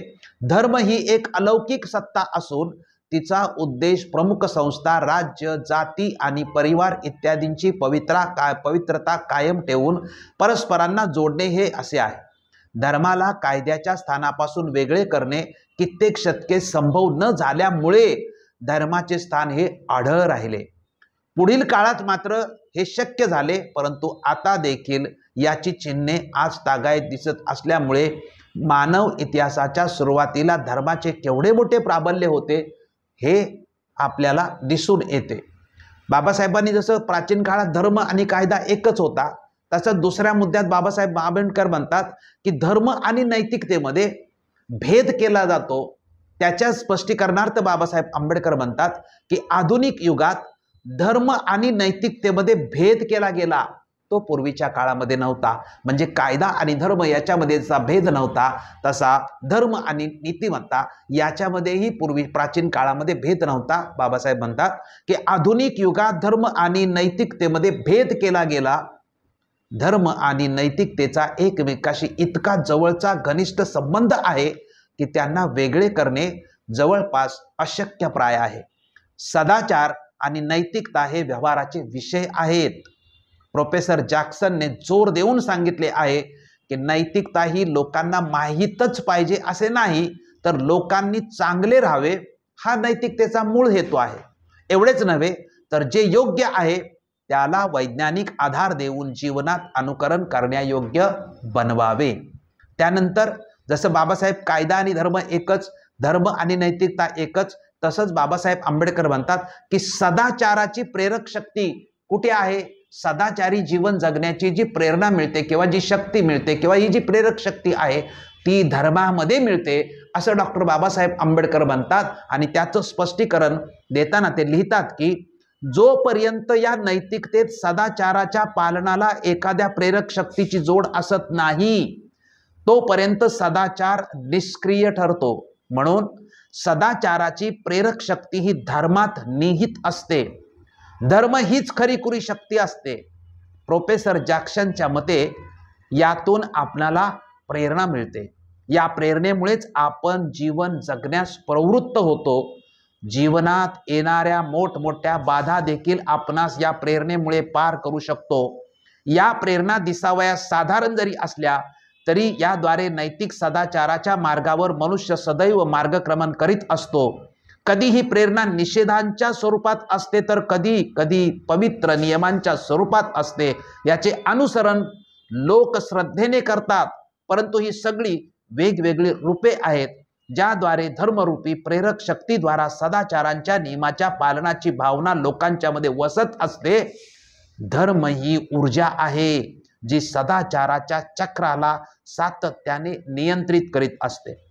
धर्म ही एक अलौकिक सत्ता असून तिचा उद्देश प्रमुख संस्था, राज्य, जाती आणि परिवार इत्यादींची पवित्रता कायम ठेवून परस्परांना जोडणे हे असे आहे. धर्माला कायद्याच्या स्थानापासून वेगळे करणे कित्येक शतके संभव न झाल्यामुळे धर्माचे स्थान हे आढळ राहिले. पुढील काळात मात्र हे शक्य झाले, परंतु आता देखील याची चिन्हे आज तागायत दिसत असल्यामुळे मानव इतिहासाच्या सुरुवातीला धर्माचे केवढे मोठे प्राबल्य होते हे आपल्याला दिसून येते. बाबासाहेबांनी जसं प्राचीन काळात धर्म आणि कायदा एकच होता, तसं दुसऱ्या मुद्द्यात बाबासाहेब आंबेडकर म्हणतात की धर्म आणि नैतिकतेमध्ये भेद केला जातो. त्याच्या स्पष्टीकरणार्थ बाबासाहेब आंबेडकर म्हणतात की आधुनिक युगात धर्म आणि नैतिकतेमध्ये भेद केला गेला, तो पूर्वीच्या काळामध्ये नव्हता. म्हणजे कायदा आणि धर्म याच्यामध्ये जसा भेद नव्हता तसा धर्म आणि नीतिमत्ता याच्यामध्येही पूर्वी प्राचीन काळामध्ये भेद नव्हता. बाबासाहेब म्हणतात की आधुनिक युगात धर्म आणि नैतिकतेमध्ये भेद केला गेला. धर्म आणि नैतिकतेचा एकमेकाशी इतका जवळचा घनिष्ठ संबंध आहे की त्यांना वेगळे करणे जवळपास अशक्यप्राय आहे. सदाचार आणि नैतिकता हे व्यवहाराचे विषय आहेत. प्रोफेसर जॅक्सनने जोर देऊन सांगितले आहे की नैतिकता ही लोकांना माहीतच पाहिजे असे नाही, तर लोकांनी चांगले राहावे हा नैतिकतेचा मूळ हेतू आहे. एवढेच नव्हे तर जे योग्य आहे त्याला वैज्ञानिक आधार देऊन जीवनात अनुकरण करण्यायोग्य बनवावे. त्यानंतर जसं बाबासाहेब कायदा आणि धर्म एकच, धर्म आणि नैतिकता एकच, तसंच बाबासाहेब आंबेडकर म्हणतात की सदाचाराची प्रेरक शक्ती कुठे आहे. सदाचारी जीवन जगण्याची जी प्रेरणा मिळते किंवा जी शक्ती मिळते किंवा ही जी प्रेरक शक्ती आहे ती धर्मामध्ये मिळते असं डॉक्टर बाबासाहेब आंबेडकर म्हणतात. आणि त्याचं स्पष्टीकरण देताना ते लिहितात की जोपर्यंत या नैतिकतेत सदाचाराच्या पालनाला एखाद्या प्रेरक शक्तीची जोड असत नाही तोपर्यंत सदाचार निष्क्रिय ठरतो. म्हणून सदाचाराची प्रेरक शक्ती ही धर्मात निहित असते. धर्म हीच खरीखुरी शक्ती असते. प्रोफेसर जॅक्सनच्या मते यातून आपल्याला प्रेरणा मिळते. या प्रेरणेमुळेच आपण जीवन जगण्यास प्रवृत्त होतो. जीवनात येणाऱ्या मोठमोठ्या बाधा देखील आपणास या प्रेरणेमुळे पार करू शकतो. या प्रेरणा दिसावयास साधारण जरी असल्या तरी याद्वारे नैतिक सदाचाराच्या मार्गावर मनुष्य सदैव मार्गक्रमण करीत असतो. कधी ही प्रेरणा निषेधांच्या स्वरूपात असते तर कधी कधी पवित्र नियमांच्या स्वरूपात असते. याचे अनुसरण लोक श्रद्धेने करतात, परंतु ही सगळी वेगवेगळी रूपे आहेत ज्याद्वारे धर्मरूपी प्रेरक शक्तीद्वारा सदाचारांच्या नियमाच्या पालनाची भावना लोकांच्या मध्ये वसत असते. धर्म ही ऊर्जा आहे जी सदाचाराच्या चक्राला सातत्याने नियंत्रित करीत असते.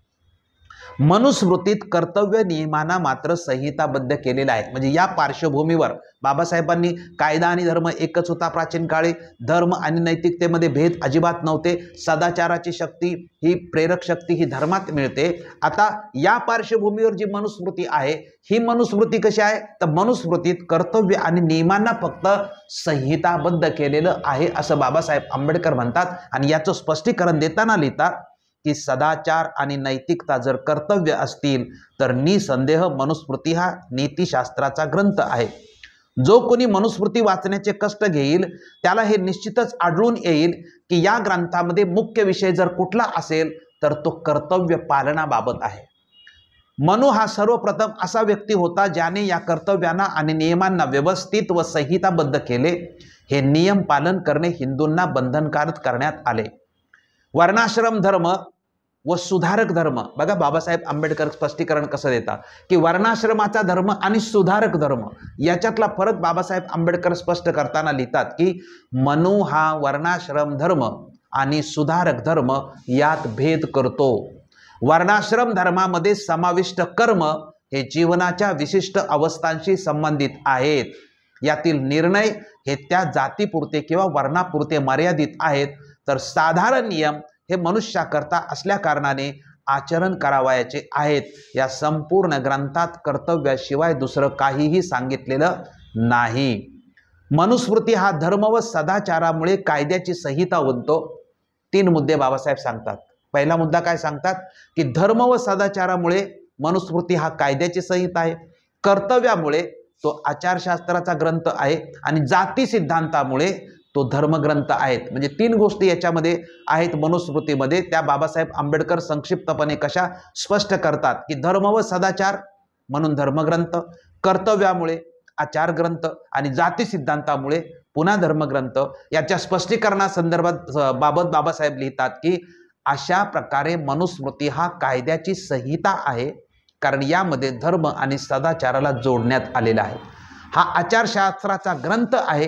मनुस्मृतीत कर्तव्य नियमांना मात्र संहिताबद्ध केलेला आहे. म्हणजे या पार्श्वभूमीवर बाबासाहेबांनी कायदा आणि धर्म एकच होता. प्राचीन काळी धर्म आणि नैतिकतेमध्ये भेद अजिबात नव्हते. सदाचाराची शक्ती ही प्रेरक शक्ती ही धर्मात मिळते. आता या पार्श्वभूमीवर जी मनुस्मृती आहे ही मनुस्मृती कशी आहे तर मनुस्मृतीत कर्तव्य आणि नियमांना फक्त संहिताबद्ध केलेलं आहे असं बाबासाहेब आंबेडकर म्हणतात. आणि याचं स्पष्टीकरण देताना लिहितात की सदाचार आणि नैतिकता जर कर्तव्य असतील तर निसंदेह मनुस्मृती हा नीतिशास्त्राचा ग्रंथ आहे. जो कोणी मनुस्मृती वाचण्याचे कष्ट घेईल त्याला हे निश्चितच आढळून येईल की या ग्रंथामध्ये मुख्य विषय जर कुठला असेल तर तो कर्तव्य पालनाबाबत आहे. मनु हा सर्वप्रथम असा व्यक्ती होता ज्याने या कर्तव्यांना आणि नियमांना व्यवस्थित व संहिताबद्ध केले. हे नियम पालन करणे हिंदूंना बंधनकारक करण्यात आले. वर्णाश्रम धर्म व सुधारक धर्म, बघा बाबासाहेब आंबेडकर स्पष्टीकरण कसं देतात की वर्णाश्रमाचा धर्म आणि सुधारक धर्म याच्यातला फरक बाबासाहेब आंबेडकर स्पष्ट करताना लिहितात की मनु हा वर्णाश्रम धर्म आणि सुधारक धर्म यात भेद करतो. वर्णाश्रम धर्मामध्ये समाविष्ट कर्म हे जीवनाच्या विशिष्ट अवस्थांशी संबंधित आहेत. यातील निर्णय हे त्या जातीपुरते किंवा वर्णापुरते मर्यादित आहेत, तर साधारण नियम हे मनुष्याकरता असल्या कारणाने आचरण करावयाचे आहेत. या संपूर्ण ग्रंथात कर्तव्याशिवाय दुसरं काहीही सांगितलेलं नाही. मनुस्मृती हा धर्म व सदाचारामुळे कायद्याची संहिता बनतो. 3 मुद्दे बाबासाहेब सांगतात. पहिला मुद्दा काय सांगतात की धर्म व सदाचारामुळे मनुस्मृती हा कायद्याची संहिता आहे, कर्तव्यामुळे तो आचारशास्त्राचा ग्रंथ आहे आणि जाती सिद्धांतामुळे तो धर्मग्रंथ आहेत. म्हणजे 3 गोष्टी याच्यामध्ये आहेत मनुस्मृतीमध्ये. त्या बाबासाहेब आंबेडकर संक्षिप्तपणे कशा स्पष्ट करतात की धर्म व सदाचार म्हणून धर्मग्रंथ, कर्तव्यामुळे आचार ग्रंथ आणि जाती सिद्धांतामुळे पुन्हा धर्मग्रंथ. याच्या स्पष्टीकरणासंदर्भात बाबत बाबासाहेब लिहितात की अशा प्रकारे मनुस्मृती हा कायद्याची संहिता आहे कारण यामध्ये धर्म आणि सदाचाराला जोडण्यात आलेला आहे. हा आचारशास्त्राचा ग्रंथ आहे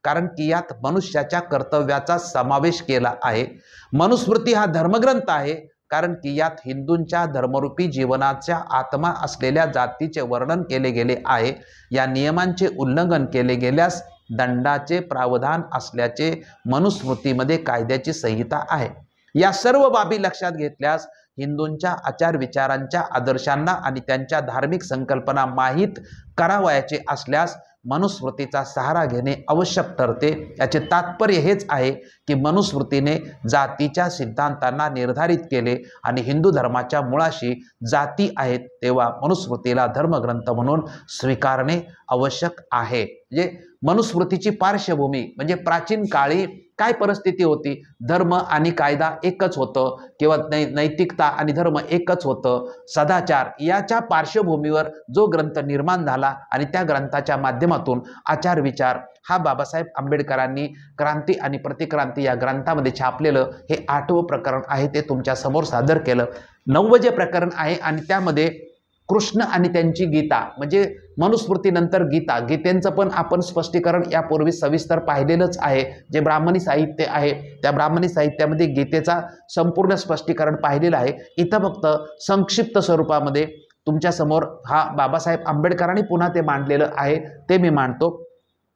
कारण की यात मनुष्याच्या कर्तव्याचा समावेश केला आहे. मनुस्मृती हा धर्मग्रंथ आहे कारण की यात हिंदूंच्या धर्मरूपी जीवनाच्या आत्मा असलेल्या जातीचे वर्णन केले गेले आहे. या नियमांचे उल्लंघन केले गेल्यास दंडाचे प्रावधान असल्याचे मनुस्मृतीमध्ये कायद्याची संहिता आहे. या सर्व बाबी लक्षात घेतल्यास हिंदूंच्या आचार विचारांच्या आदर्शांना आणि त्यांच्या धार्मिक संकल्पना माहीत करावयाचे असल्यास मनुस्मृतीचा सहारा घेणे आवश्यक ठरते. याचे तात्पर्य हेच आहे की मनुस्मृतीने जातीच्या सिद्धांतांना निर्धारित केले आणि हिंदू धर्माच्या मुळाशी जाती आहेत, तेव्हा मनुस्मृतीला धर्मग्रंथ म्हणून स्वीकारणे आवश्यक आहे. म्हणजे मनुस्मृतीची पार्श्वभूमी म्हणजे प्राचीन काळी काय परिस्थिती होती, धर्म आणि कायदा एकच होतं किंवा नैतिकता आणि धर्म एकच होतं, सदाचार याच्या पार्श्वभूमीवर जो ग्रंथ निर्माण झाला आणि त्या ग्रंथाच्या माध्यमातून आचार विचार हा बाबासाहेब आंबेडकरांनी क्रांती आणि प्रतिक्रांती या ग्रंथामध्ये छापलेलं हे 8वं प्रकरण आहे ते तुमच्या समोर सादर केलं. 9वं जे प्रकरण आहे आणि त्यामध्ये कृष्ण आणि त्यांची गीता म्हणजे मनुस्मृतीनंतर गीता, गीतेचं पण आपण स्पष्टीकरण यापूर्वी सविस्तर पाहिलेलंच आहे. जे ब्राह्मणी साहित्य आहे त्या ब्राह्मणी साहित्यामध्ये गीतेचा संपूर्ण स्पष्टीकरण पाहिलेलं आहे. इथं फक्त संक्षिप्त स्वरूपामध्ये तुमच्या समोर हा बाबासाहेब आंबेडकरांनी पुन्हा ते मांडलेलं आहे ते मी मांडतो.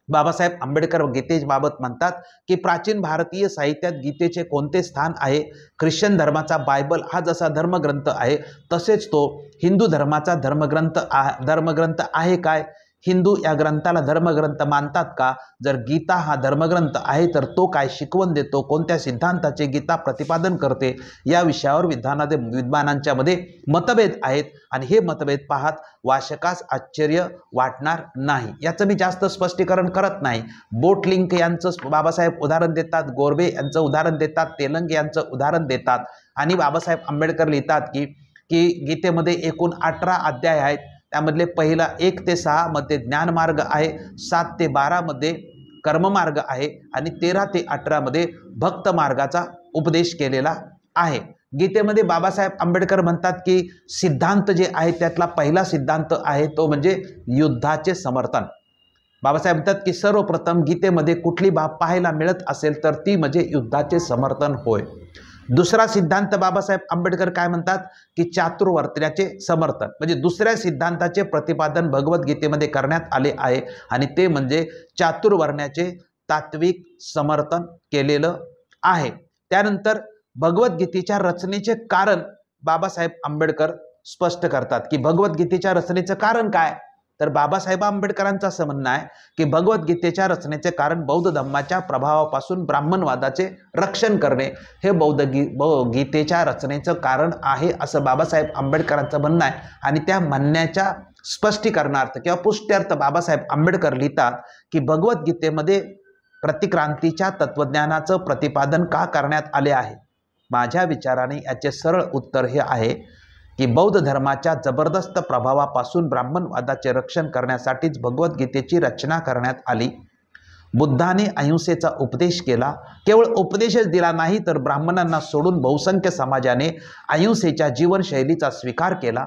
बाबासाहेब आंबेडकर गीतेबाबत म्हणतात की प्राचीन भारतीय साहित्यात गीतेचे कोणते स्थान आहे. ख्रिश्चन धर्माचा बायबल हा जसा धर्मग्रंथ आहे तसेच तो हिंदू धर्माचा धर्मग्रंथ आहे काय. हिंदू या ग्रंथाला धर्मग्रंथ मानतात का? जर गीता हा धर्मग्रंथ आहे तर तो काय शिकवण देतो, कोणत्या सिद्धांताचे गीता प्रतिपादन करते, या विषयावर विद्वानांच्या मध्ये मतभेद आहेत आणि हे मतभेद पाहत वाचकास आश्चर्य वाटणार नाही. याचं मी जास्त स्पष्टीकरण करत नाही. बोटलिंक यांचं बाबासाहेब उदाहरण देतात, गोरबे यांचं उदाहरण देतात, तेलंग यांचं उदाहरण देतात आणि बाबासाहेब आंबेडकर लिहितात की गीतेमध्ये एकूण 18 अध्याय आहेत. त्यामधले पहिला 1 ते 6 मध्ये ज्ञानमार्ग आहे, 7 ते 12 मध्ये कर्ममार्ग आहे आणि 13 ते 18 मध्ये भक्त मार्गाचा उपदेश केलेला आहे. गीतेमध्ये बाबासाहेब आंबेडकर म्हणतात की सिद्धांत जे आहे त्यातला पहिला सिद्धांत आहे तो म्हणजे युद्धाचे समर्थन. बाबासाहेब म्हणतात की सर्वप्रथम गीतेमध्ये कुठली बाब पाहायला मिळत असेल तर ती म्हणजे युद्धाचे समर्थन होय. दुसरा सिद्धांत बाबासाहेब आंबेडकर काय म्हणतात की चातुर्वर्ण्याचे समर्थन, म्हणजे दुसऱ्या सिद्धांताचे प्रतिपादन भगवद्गीतेमध्ये करण्यात आले आहे आणि ते म्हणजे चातुर्वर्ण्याचे तात्विक समर्थन केलेलं आहे. त्यानंतर भगवद्गीतेच्या रचनेचे कारण बाबासाहेब आंबेडकर स्पष्ट करतात की भगवद्गीतेच्या रचनेचं कारण काय, तर बाबासाहेब आंबेडकरांचं असं म्हणणं आहे की भगवद्गीतेच्या रचनेचे कारण बौद्ध धम्माच्या प्रभावापासून ब्राह्मणवादाचे रक्षण करणे हे गीतेच्या रचनेचं कारण आहे असं बाबासाहेब आंबेडकरांचं म्हणणं आहे. आणि त्या म्हणण्याच्या स्पष्टीकरणार्थ किंवा पुष्ट्यर्थ बाबासाहेब आंबेडकर लिहितात की भगवद्गीतेमध्ये प्रतिक्रांतीच्या तत्वज्ञानाचं प्रतिपादन का करण्यात आले आहे. माझ्या विचाराने याचे सरळ उत्तर हे आहे की बौद्ध धर्माच्या जबरदस्त प्रभावापासून ब्राह्मणवादाचे रक्षण करण्यासाठीच भगवद्गीतेची रचना करण्यात आली. बुद्धाने अहिंसेचा उपदेश केला. केवळ उपदेशच दिला नाही तर ब्राह्मणांना सोडून बहुसंख्य समाजाने अहिंसेच्या जीवनशैलीचा स्वीकार केला.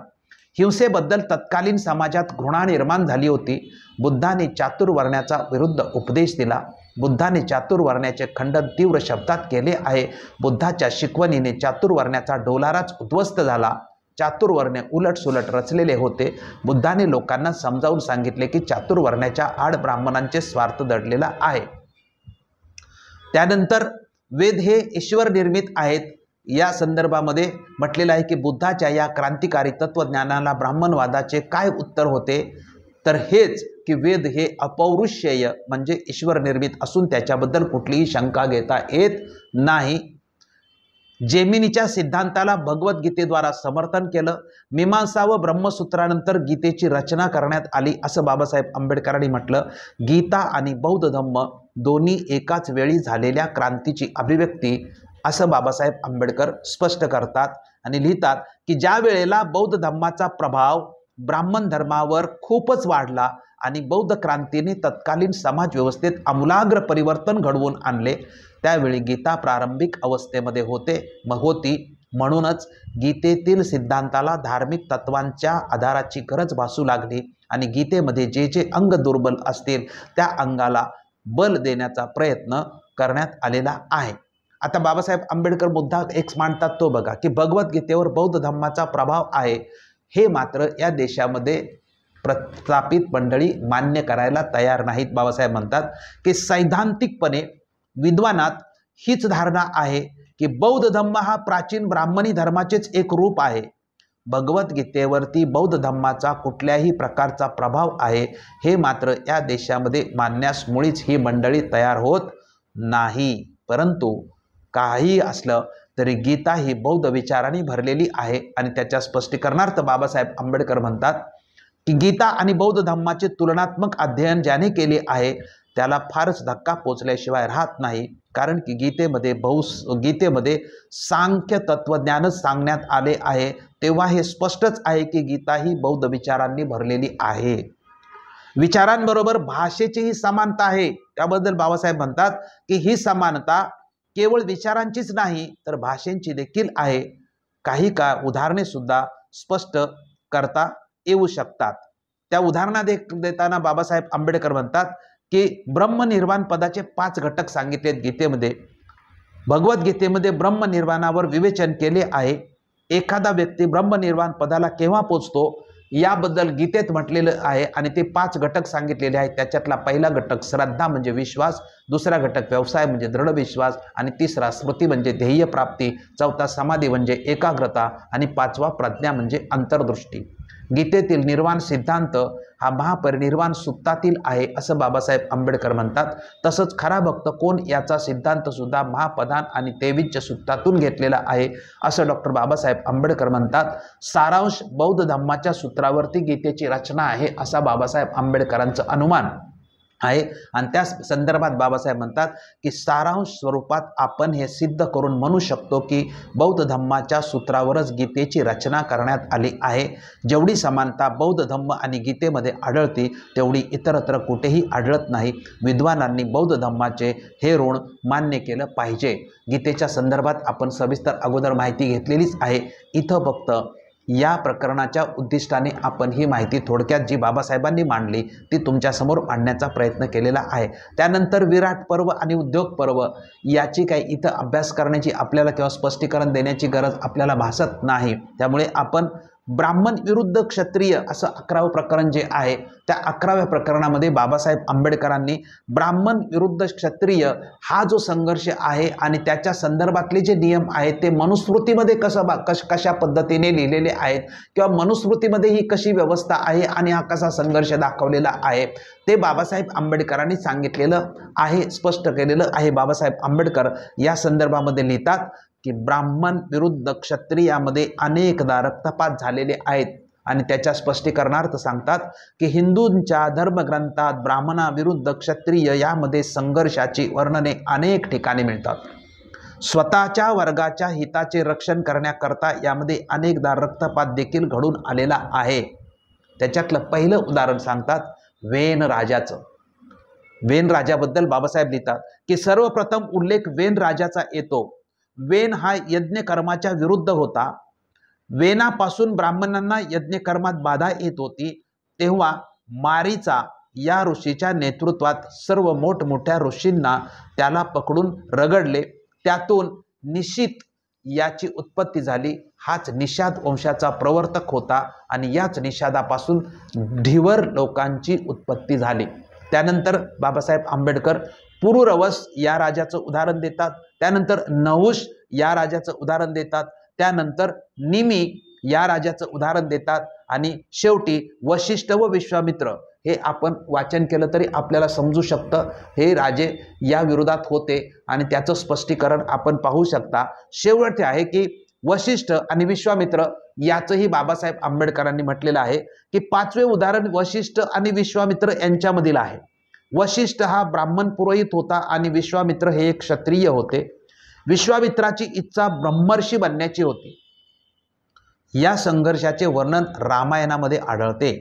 हिंसेबद्दल तत्कालीन समाजात घृणा निर्माण झाली होती. बुद्धाने चातुर्वर्ण्याचा विरुद्ध उपदेश दिला. बुद्धाने चातुर्वर्ण्याचे खंडन तीव्र शब्दात केले आहे. बुद्धाच्या शिकवणीने चातुर्वर्ण्याचा डोलाराच उद्ध्वस्त झाला. चातुर्वर्ण्य उलटसुलट रचलेले होते. बुद्धाने लोकांना समजावून सांगितले की चातुर्वर्ण्याच्या आड ब्राह्मणांचे स्वार्थ दडलेला आहे. त्यानंतर वेद हे ईश्वर निर्मित आहेत या संदर्भामध्ये म्हटलेलं आहे की बुद्धाच्या या क्रांतिकारी तत्वज्ञानाला ब्राह्मणवादाचे काय उत्तर होते, तर हेच की वेद हे अपौरुषेय म्हणजे ईश्वर निर्मित असून त्याच्याबद्दल कुठलीही शंका घेता येत नाही. जेमिनीच्या सिद्धांताला भगवद्गीतेद्वारा समर्थन केलं. मीमांसा व ब्रह्मसूत्रानंतर गीतेची रचना करण्यात आली असं बाबासाहेब आंबेडकरांनी म्हटलं. गीता आणि बौद्ध धम्म दोन्ही एकाच वेळी झालेल्या क्रांतीची अभिव्यक्ती असं बाबासाहेब आंबेडकर स्पष्ट करतात आणि लिहितात की ज्या वेळेला बौद्ध धम्माचा प्रभाव ब्राह्मण धर्मावर खूपच वाढला आणि बौद्ध क्रांतीने तत्कालीन समाज व्यवस्थेत आमूलाग्र परिवर्तन घडवून आणले त्यावेळी गीता प्रारंभिक अवस्थेमध्ये होती. म्हणूनच गीतेतील सिद्धांताला धार्मिक तत्वांच्या आधाराची गरज भासू लागली आणि गीतेमध्ये जे जे अंग दुर्बल असतील त्या अंगाला बल देण्याचा प्रयत्न करण्यात आलेला आहे. आता बाबासाहेब आंबेडकर मुद्दा एक मांडतात तो बघा की भगवद्गीतेवर बौद्ध धम्माचा प्रभाव आहे हे मात्र या देशामध्ये प्रस्थापित मंडळी मान्य करायला तयार नाहीत. बाबासाहेब म्हणतात की सैद्धांतिकपणे विद्वानात हीच धारणा आहे की बौद्ध धम्म हा प्राचीन ब्राह्मणी धर्माचेच एक रूप आहे. भगवद्गीतेवरती बौद्ध धम्माचा कुठल्याही प्रकारचा प्रभाव आहे हे मात्र या देशामध्ये मानण्यास मुळीच ही मंडळी तयार होत नाही. परंतु काही असलं तरी गीता ही बौद्ध विचारांनी भरलेली आहे आणि त्याच्या स्पष्टीकरणार्थ बाबासाहेब आंबेडकर म्हणतात की गीता आणि बौद्ध धम्माचे तुलनात्मक अध्ययन ज्याने केले आहे त्याला फारच धक्का पोचल्याशिवाय राहत नाही. कारण की गीतेमध्ये सांख्य तत्वज्ञानच सांगण्यात आले आहे तेव्हा हे स्पष्टच आहे की गीता ही बौद्ध विचारांनी भरलेली आहे. विचारांबरोबर भाषेचीही समानता आहे. त्याबद्दल बाबासाहेब म्हणतात की ही समानता केवळ विचारांचीच नाही तर भाषेंची देखील आहे. काही उदाहरणे सुद्धा स्पष्ट करता येऊ शकतात. त्या उदाहरणा देताना बाबासाहेब आंबेडकर म्हणतात की ब्रह्मनिर्वाण पदाचे 5 घटक सांगितलेत गीतेमध्ये. भगवद्गीतेमध्ये ब्रह्मनिर्वाणावर विवेचन केले आहे. एखादा व्यक्ती ब्रह्मनिर्वाण पदाला केव्हा पोचतो याबद्दल गीतेत म्हटलेलं आहे आणि ते 5 घटक सांगितलेले आहेत. त्याच्यातला पहिला घटक श्रद्धा म्हणजे विश्वास, दुसरा घटक व्यवसाय म्हणजे दृढ विश्वास आणि तिसरा स्मृती म्हणजे ध्येय प्राप्ती, चौथा समाधी म्हणजे एकाग्रता आणि 5वा प्रज्ञा म्हणजे अंतर्दृष्टी. गीतेतील निर्वाण सिद्धांत हा महापरिनिर्वाण सूत्रातील आहे असं बाबासाहेब आंबेडकर म्हणतात। तसंच खरा भक्त कोण याचा सिद्धांत सुद्धा महाप्रधान आणि 23 सूत्रातून घेतलेला आहे असं डॉक्टर बाबासाहेब आंबेडकर म्हणतात। सारांश बौद्ध धम्माच्या सूत्रावरती गीतेची रचना आहे असा बाबासाहेब आंबेडकरांचं अनुमान आहे आणि त्या संदर्भात बाबासाहेब म्हणतात की सारांश स्वरूपात आपण हे सिद्ध करून म्हणू शकतो की बौद्ध धम्माच्या सूत्रावरच गीतेची रचना करण्यात आली आहे। जेवढी समानता बौद्ध धम्म आणि गीतेमध्ये आढळते तेवढी इतरत्र कुठेही आढळत नाही। विद्वानांनी बौद्ध धम्माचे हे ऋण मान्य केलं पाहिजे। गीतेच्या संदर्भात आपण सविस्तर अगोदर माहिती घेतलेलीच आहे। इथं फक्त या प्रकरणाच्या उद्दिष्टाने आपण ही माहिती थोडक्यात जी बाबासाहेबांनी मांडली ती तुमच्यासमोर मांडण्याचा प्रयत्न केलेला आहे। त्यानंतर विराट पर्व आणि उद्योग पर्व याची काही इथं अभ्यास करण्याची आपल्याला किंवा स्पष्टीकरण देण्याची गरज आपल्याला भासत नाही। त्यामुळे आपण ब्राह्मण विरुद्ध क्षत्रिय असं 11वं प्रकरण जे आहे त्या 11व्या प्रकरणामध्ये बाबासाहेब आंबेडकरांनी ब्राह्मण विरुद्ध क्षत्रिय हा जो संघर्ष आहे आणि त्याच्या संदर्भातले जे नियम आहेत ते मनुस्मृतीमध्ये कशा पद्धतीने लिहिलेले आहेत किंवा मनुस्मृतीमध्ये ही कशी व्यवस्था आहे आणि हा कसा संघर्ष दाखवलेला आहे ते बाबासाहेब आंबेडकरांनी सांगितलेलं आहे, स्पष्ट केलेलं आहे। बाबासाहेब आंबेडकर या संदर्भामध्ये लिहितात की ब्राह्मण विरुद्ध क्षत्रियामध्ये अनेकदा रक्तपात झालेले आहेत आणि त्याच्या स्पष्टीकरणार्थ सांगतात की हिंदूंच्या धर्मग्रंथात ब्राह्मणाविरुद्ध क्षत्रिय यामध्ये संघर्षाची वर्णने अनेक ठिकाणी मिळतात। स्वतःच्या वर्गाच्या हिताचे रक्षण करण्याकरता यामध्ये अनेकदा रक्तपात देखील घडून आलेला आहे। त्याच्यातलं पहिलं उदाहरण सांगतात वेन राजाचं। वेन राजाबद्दल बाबासाहेब लिहितात की सर्वप्रथम उल्लेख वेन राजाचा येतो। वेन हा यज्ञकर्माच्या विरुद्ध होता। वेनापासून ब्राह्मणांना यज्ञकर्मात बाधा येत होती तेव्हा मारीचा या ऋषीच्या नेतृत्वात सर्व मोठमोठ्या ऋषींना त्याला पकडून रगडले। त्यातून निषित याची उत्पत्ती झाली। हाच निषाद वंशाचा प्रवर्तक होता आणि याच निषादापासून ढिवर लोकांची उत्पत्ती झाली। त्यानंतर बाबासाहेब आंबेडकर पुरुरवस या राजाचं उदाहरण देतात। त्यानंतर नहुष या राजाचं उदाहरण देतात। त्यानंतर निमी या राजाचं उदाहरण देतात आणि शेवटी वशिष्ठ व विश्वामित्र हे आपण वाचन केलं तरी आपल्याला समजू शकतं हे राजे या विरोधात होते आणि त्याचं स्पष्टीकरण आपण पाहू शकता। शेवट आहे की वशिष्ठ आणि विश्वामित्र याचंही बाबासाहेब आंबेडकरांनी म्हटलेलं आहे की 5वे उदाहरण वशिष्ठ आणि विश्वामित्र यांच्यामधील आहे। वशिष्ठ हा ब्राह्मण पुरोहित होता आणि विश्वामित्र हे एक क्षत्रिय होते। विश्वामित्राची इच्छा ब्रह्मर्षी बनण्याची होती। या संघर्षाचे वर्णन रामायणामध्ये आढळते।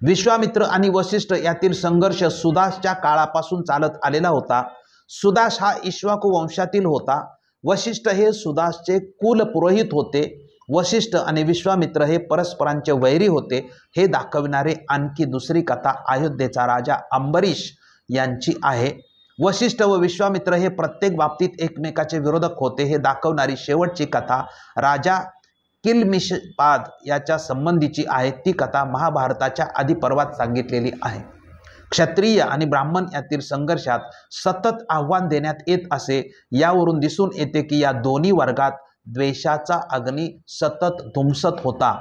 विश्वामित्र आणि वशिष्ठ यातील संघर्ष सुदासच्या काळापासून चालत आलेला होता। सुदास हा इक्ष्वाकू वंशातील होता। वशिष्ठ हे सुदासचे कुल पुरोहित होते। वशिष्ठ आणि विश्वामित्र हे परस्परांचे वैरी होते हे दाखविणारे आणखी दुसरी कथा अयोध्येचा राजा अंबरीश यांची आहे। वशिष्ठ व विश्वामित्र हे प्रत्येक बाबतीत एकमेकाचे विरोधक होते हे दाखवणारी शेवटची कथा राजा किल्मिषपाद याच्या संबंधीची आहे। ती कथा महाभारताच्या आदी पर्वात सांगितलेली आहे। क्षत्रिय आणि ब्राह्मण यातील संघर्षात सतत आव्हान देण्यात येत असे। यावरून दिसून येते की या दोन्ही वर्गात द्वेषाचा अग्नी सतत धुमसत होता।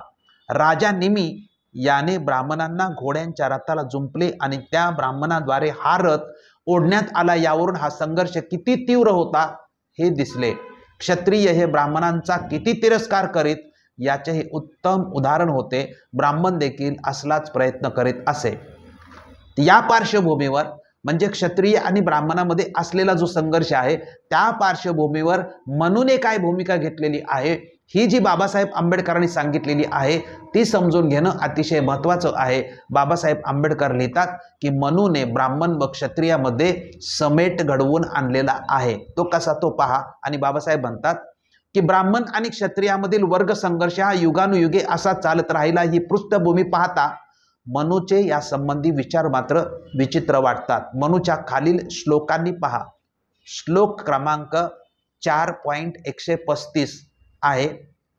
राजा निमी याने ब्राह्मणांना घोड्यांच्या रथाला जुंपले आणि त्या ब्राह्मणाद्वारे हा रथ ओढण्यात आला। यावरून हा संघर्ष किती तीव्र होता हे दिसले। क्षत्रिय हे ब्राह्मणांचा किती तिरस्कार करीत याचे हे उत्तम उदाहरण होते। ब्राह्मण देखील असलाच प्रयत्न करीत असे। या पार्श्वभूमीवर म्हणजे क्षत्रिय आणि ब्राह्मणामध्ये असलेला जो संघर्ष आहे त्या पार्श्वभूमीवर मनूने काय भूमिका घेतलेली आहे ही जी बाबासाहेब आंबेडकरांनी सांगितलेली आहे ती समजून घेणं अतिशय महत्त्वाचं आहे। बाबासाहेब आंबेडकर लिहितात की मनूने ब्राह्मण व क्षत्रियामध्ये समेट घडवून आणलेला आहे। तो कसा तो पहा। आणि बाबासाहेब म्हणतात की ब्राह्मण आणि क्षत्रियामधील वर्ग संघर्ष हा युगानुयुगे असा चालत राहिला। ही पृष्ठभूमी पाहता मनूचे या संबंधी विचार मात्र विचित्र वाटतात। मनूच्या खालील श्लोकांनी पहा। श्लोक क्रमांक 4.135 आहे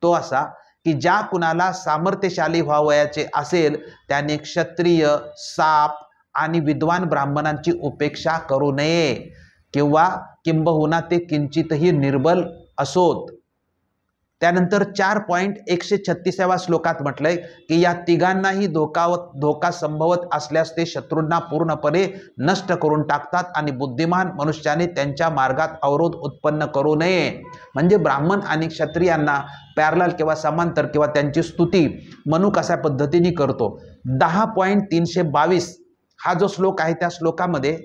तो असा की ज्या कुणाला सामर्थ्यशाली व्हावयाचे असेल त्याने क्षत्रिय साप आणि विद्वान ब्राह्मणांची उपेक्षा करू नये किंवा किंबहुना ते किंचितही निर्बल असोत। त्यानंतर 4.136व्या श्लोकात म्हटलंय की या तिघांनाही धोका संभवत असल्यास ते शत्रूंना पूर्णपणे नष्ट करून टाकतात आणि बुद्धिमान मनुष्याने त्यांच्या मार्गात अवरोध उत्पन्न करू नये. म्हणजे ब्राह्मण आणि क्षत्रियांना पॅरलल किंवा समांतर किंवा त्यांची स्तुती मनु कशा पद्धतीने करतो. 10.322 हा जो श्लोक आहे त्या श्लोकामध्ये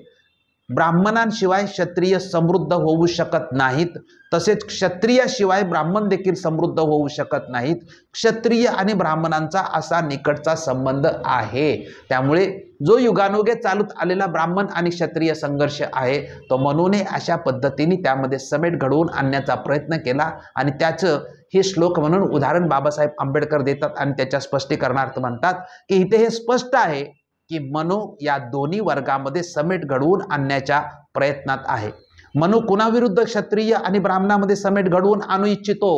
ब्राह्मणांशिवाय क्षत्रिय समृद्ध होऊ शकत नाहीत, तसेच क्षत्रियाशिवाय ब्राह्मण देखील समृद्ध होऊ शकत नाहीत. क्षत्रिय आणि ब्राह्मणांचा असा निकटचा संबंध आहे. त्यामुळे जो युगानुगे चालत आलेला ब्राह्मण आणि क्षत्रिय संघर्ष आहे तो मनूने अशा पद्धतीने त्यामध्ये समेट घडवून आणण्याचा प्रयत्न केला आणि त्याचं हे श्लोक म्हणून उदाहरण बाबासाहेब आंबेडकर देतात आणि त्याच्या स्पष्टीकरणार्थ म्हणतात की इथे हे स्पष्ट आहे की मनु या दोन्ही वर्गामध्ये समेट घडवून आणण्याच्या प्रयत्नात आहे. मनु कुणाविरुद्ध क्षत्रिय आणि ब्राह्मणामध्ये समेट घडवून आणू इच्छितो.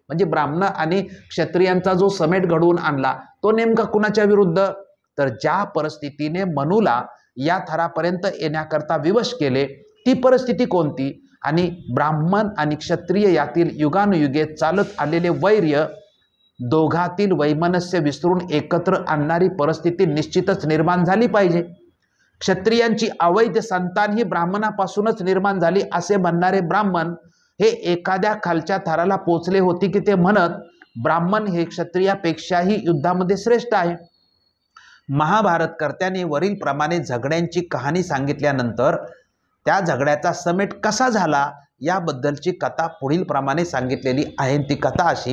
म्हणजे ब्राह्मण आणि क्षत्रियांचा जो समेट घडवून आणला तो नेमका कुणाच्या विरुद्ध, तर ज्या परिस्थितीने मनुला या थरापर्यंत येण्याकरता विवश केले ती परिस्थिती कोणती, आणि ब्राह्मण आणि क्षत्रिय यातील युगानुयुगे चालत आलेले वैर्य, दोघातील वैमनस्य विसरून एकत्र आणणारी परिस्थिती निश्चितच निर्माण झाली पाहिजे. क्षत्रियांची अवैध संतान ही ब्राह्मणापासूनच निर्माण झाली असे म्हणणारे ब्राह्मण हे एखाद्या खालच्या थराला पोचले होते की ते म्हणत ब्राह्मण हे क्षत्रियापेक्षाही युद्धामध्ये श्रेष्ठ आहे. महाभारतकर्त्यांनी वरील प्रमाणे झगड्यांची कहाणी सांगितल्यानंतर त्या झगड्याचा समेट कसा झाला याबद्दलची कथा पुढील प्रमाणे सांगितलेली आहे. ती कथा अशी,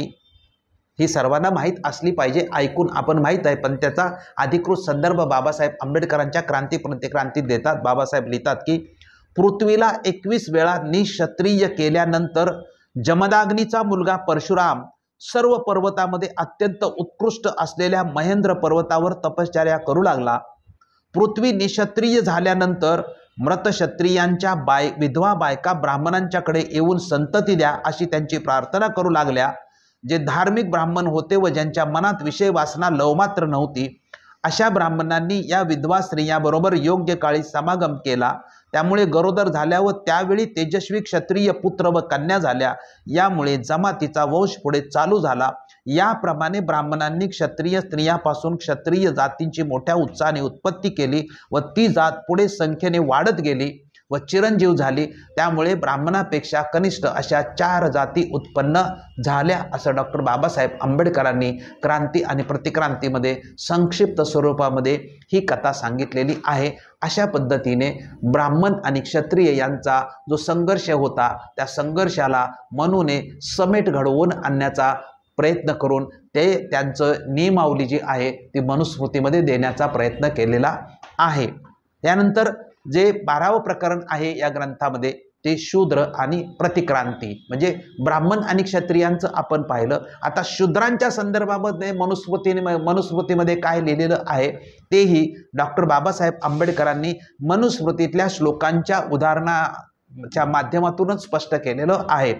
ही सर्वांना माहीत असली पाहिजे, ऐकून आपण माहीत आहे, पण त्याचा अधिकृत संदर्भ बाबासाहेब आंबेडकरांच्या क्रांती प्रतिक्रांतीत देतात. बाबासाहेब लिहितात की पृथ्वीला 21 वेळा निक्षत्रिय केल्यानंतर जमदाग्नीचा मुलगा परशुराम सर्व पर्वतामध्ये अत्यंत उत्कृष्ट असलेल्या महेंद्र पर्वतावर तपश्चर्या करू लागला. पृथ्वी निक्षत्रिय झाल्यानंतर मृत क्षत्रियांच्या विधवा बायका ब्राह्मणांच्याकडे येऊन संतती द्या अशी त्यांची प्रार्थना करू लागल्या. जे धार्मिक ब्राह्मण होते व ज्यांच्या मनात विषय वासना लवमात्र नव्हती अशा ब्राह्मणांनी या विधवा स्त्रियांबरोबर योग्य काळी समागम केला. त्यामुळे गरोदर झाल्या व त्यावेळी तेजस्वी क्षत्रिय पुत्र व कन्या झाल्या. यामुळे जमातीचा वंश पुढे चालू झाला. याप्रमाणे ब्राह्मणांनी क्षत्रिय स्त्रियांपासून क्षत्रिय जातींची मोठ्या उत्साहाने उत्पत्ती केली व ती जात पुढे संख्येने वाढत गेली व चिरंजीव झाली. त्यामुळे ब्राह्मणापेक्षा कनिष्ठ अशा 4 जाती उत्पन्न झाल्या असं डॉक्टर बाबासाहेब आंबेडकरांनी क्रांती आणि प्रतिक्रांतीमध्ये संक्षिप्त स्वरूपामध्ये ही कथा सांगितलेली आहे. अशा पद्धतीने ब्राह्मण आणि क्षत्रिय यांचा जो संघर्ष होता त्या संघर्षाला मनूने समेट घडवून आणण्याचा प्रयत्न करून ते त्यांचं नियमावली जी आहे ती मनुस्मृतीमध्ये देण्याचा प्रयत्न केलेला आहे. त्यानंतर जे 12वं प्रकरण आहे या ग्रंथामध्ये ते शूद्र आणि प्रतिक्रांती, म्हणजे ब्राह्मण आणि क्षत्रियांचं आपण पाहिलं. आता शूद्रांच्या संदर्भामध्ये मनुस्मृतीमध्ये काय लिहिलेलं आहे तेही डॉक्टर बाबासाहेब आंबेडकरांनी मनुस्मृतीतल्या श्लोकांच्या उदाहरणाच्या माध्यमातूनच स्पष्ट केलेलं आहे.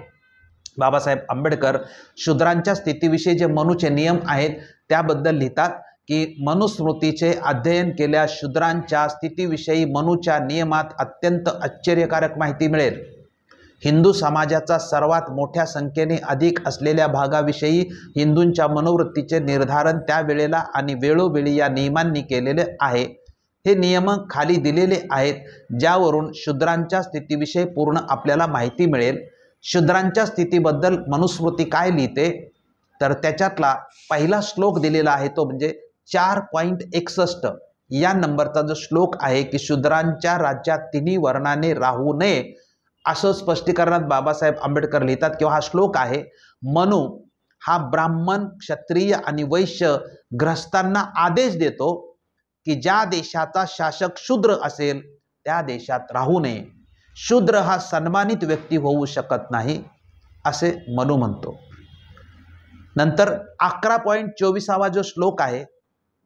बाबासाहेब आंबेडकर शूद्रांच्या स्थितीविषयी जे मनूचे नियम आहेत त्याबद्दल लिहितात की मनुस्मृतीचे अध्ययन केल्या शूद्रांच्या स्थितीविषयी मनूच्या नियमात अत्यंत आश्चर्यकारक माहिती मिळेल. हिंदू समाजाचा सर्वात मोठ्या संख्येने अधिक असलेल्या भागाविषयी हिंदूंच्या मनोवृत्तीचे निर्धारण त्यावेळेला आणि वेळोवेळी या नियमांनी केलेले आहे. हे नियम खाली दिलेले आहेत ज्यावरून शूद्रांच्या स्थितीविषयी पूर्ण आपल्याला माहिती मिळेल. शूद्रांच्या स्थितीबद्दल मनुस्मृती काय लिहिते तर त्याच्यातला पहिला श्लोक दिलेला आहे तो म्हणजे 4.61 या नंबरचा जो श्लोक आहे की शूद्रांच्या राज्यात तिन्ही वर्णाने राहू नये असं स्पष्टीकरणात बाबासाहेब आंबेडकर लिहितात किंवा हा श्लोक आहे. मनु हा ब्राह्मण क्षत्रिय आणि वैश्य ग्रस्तांना आदेश देतो की ज्या देशाचा शासक शूद्र असेल त्या देशात राहू नये. शूद्र हा सन्मानित व्यक्ती होऊ शकत नाही असे मनु म्हणतो. नंतर 11.24 जो श्लोक आहे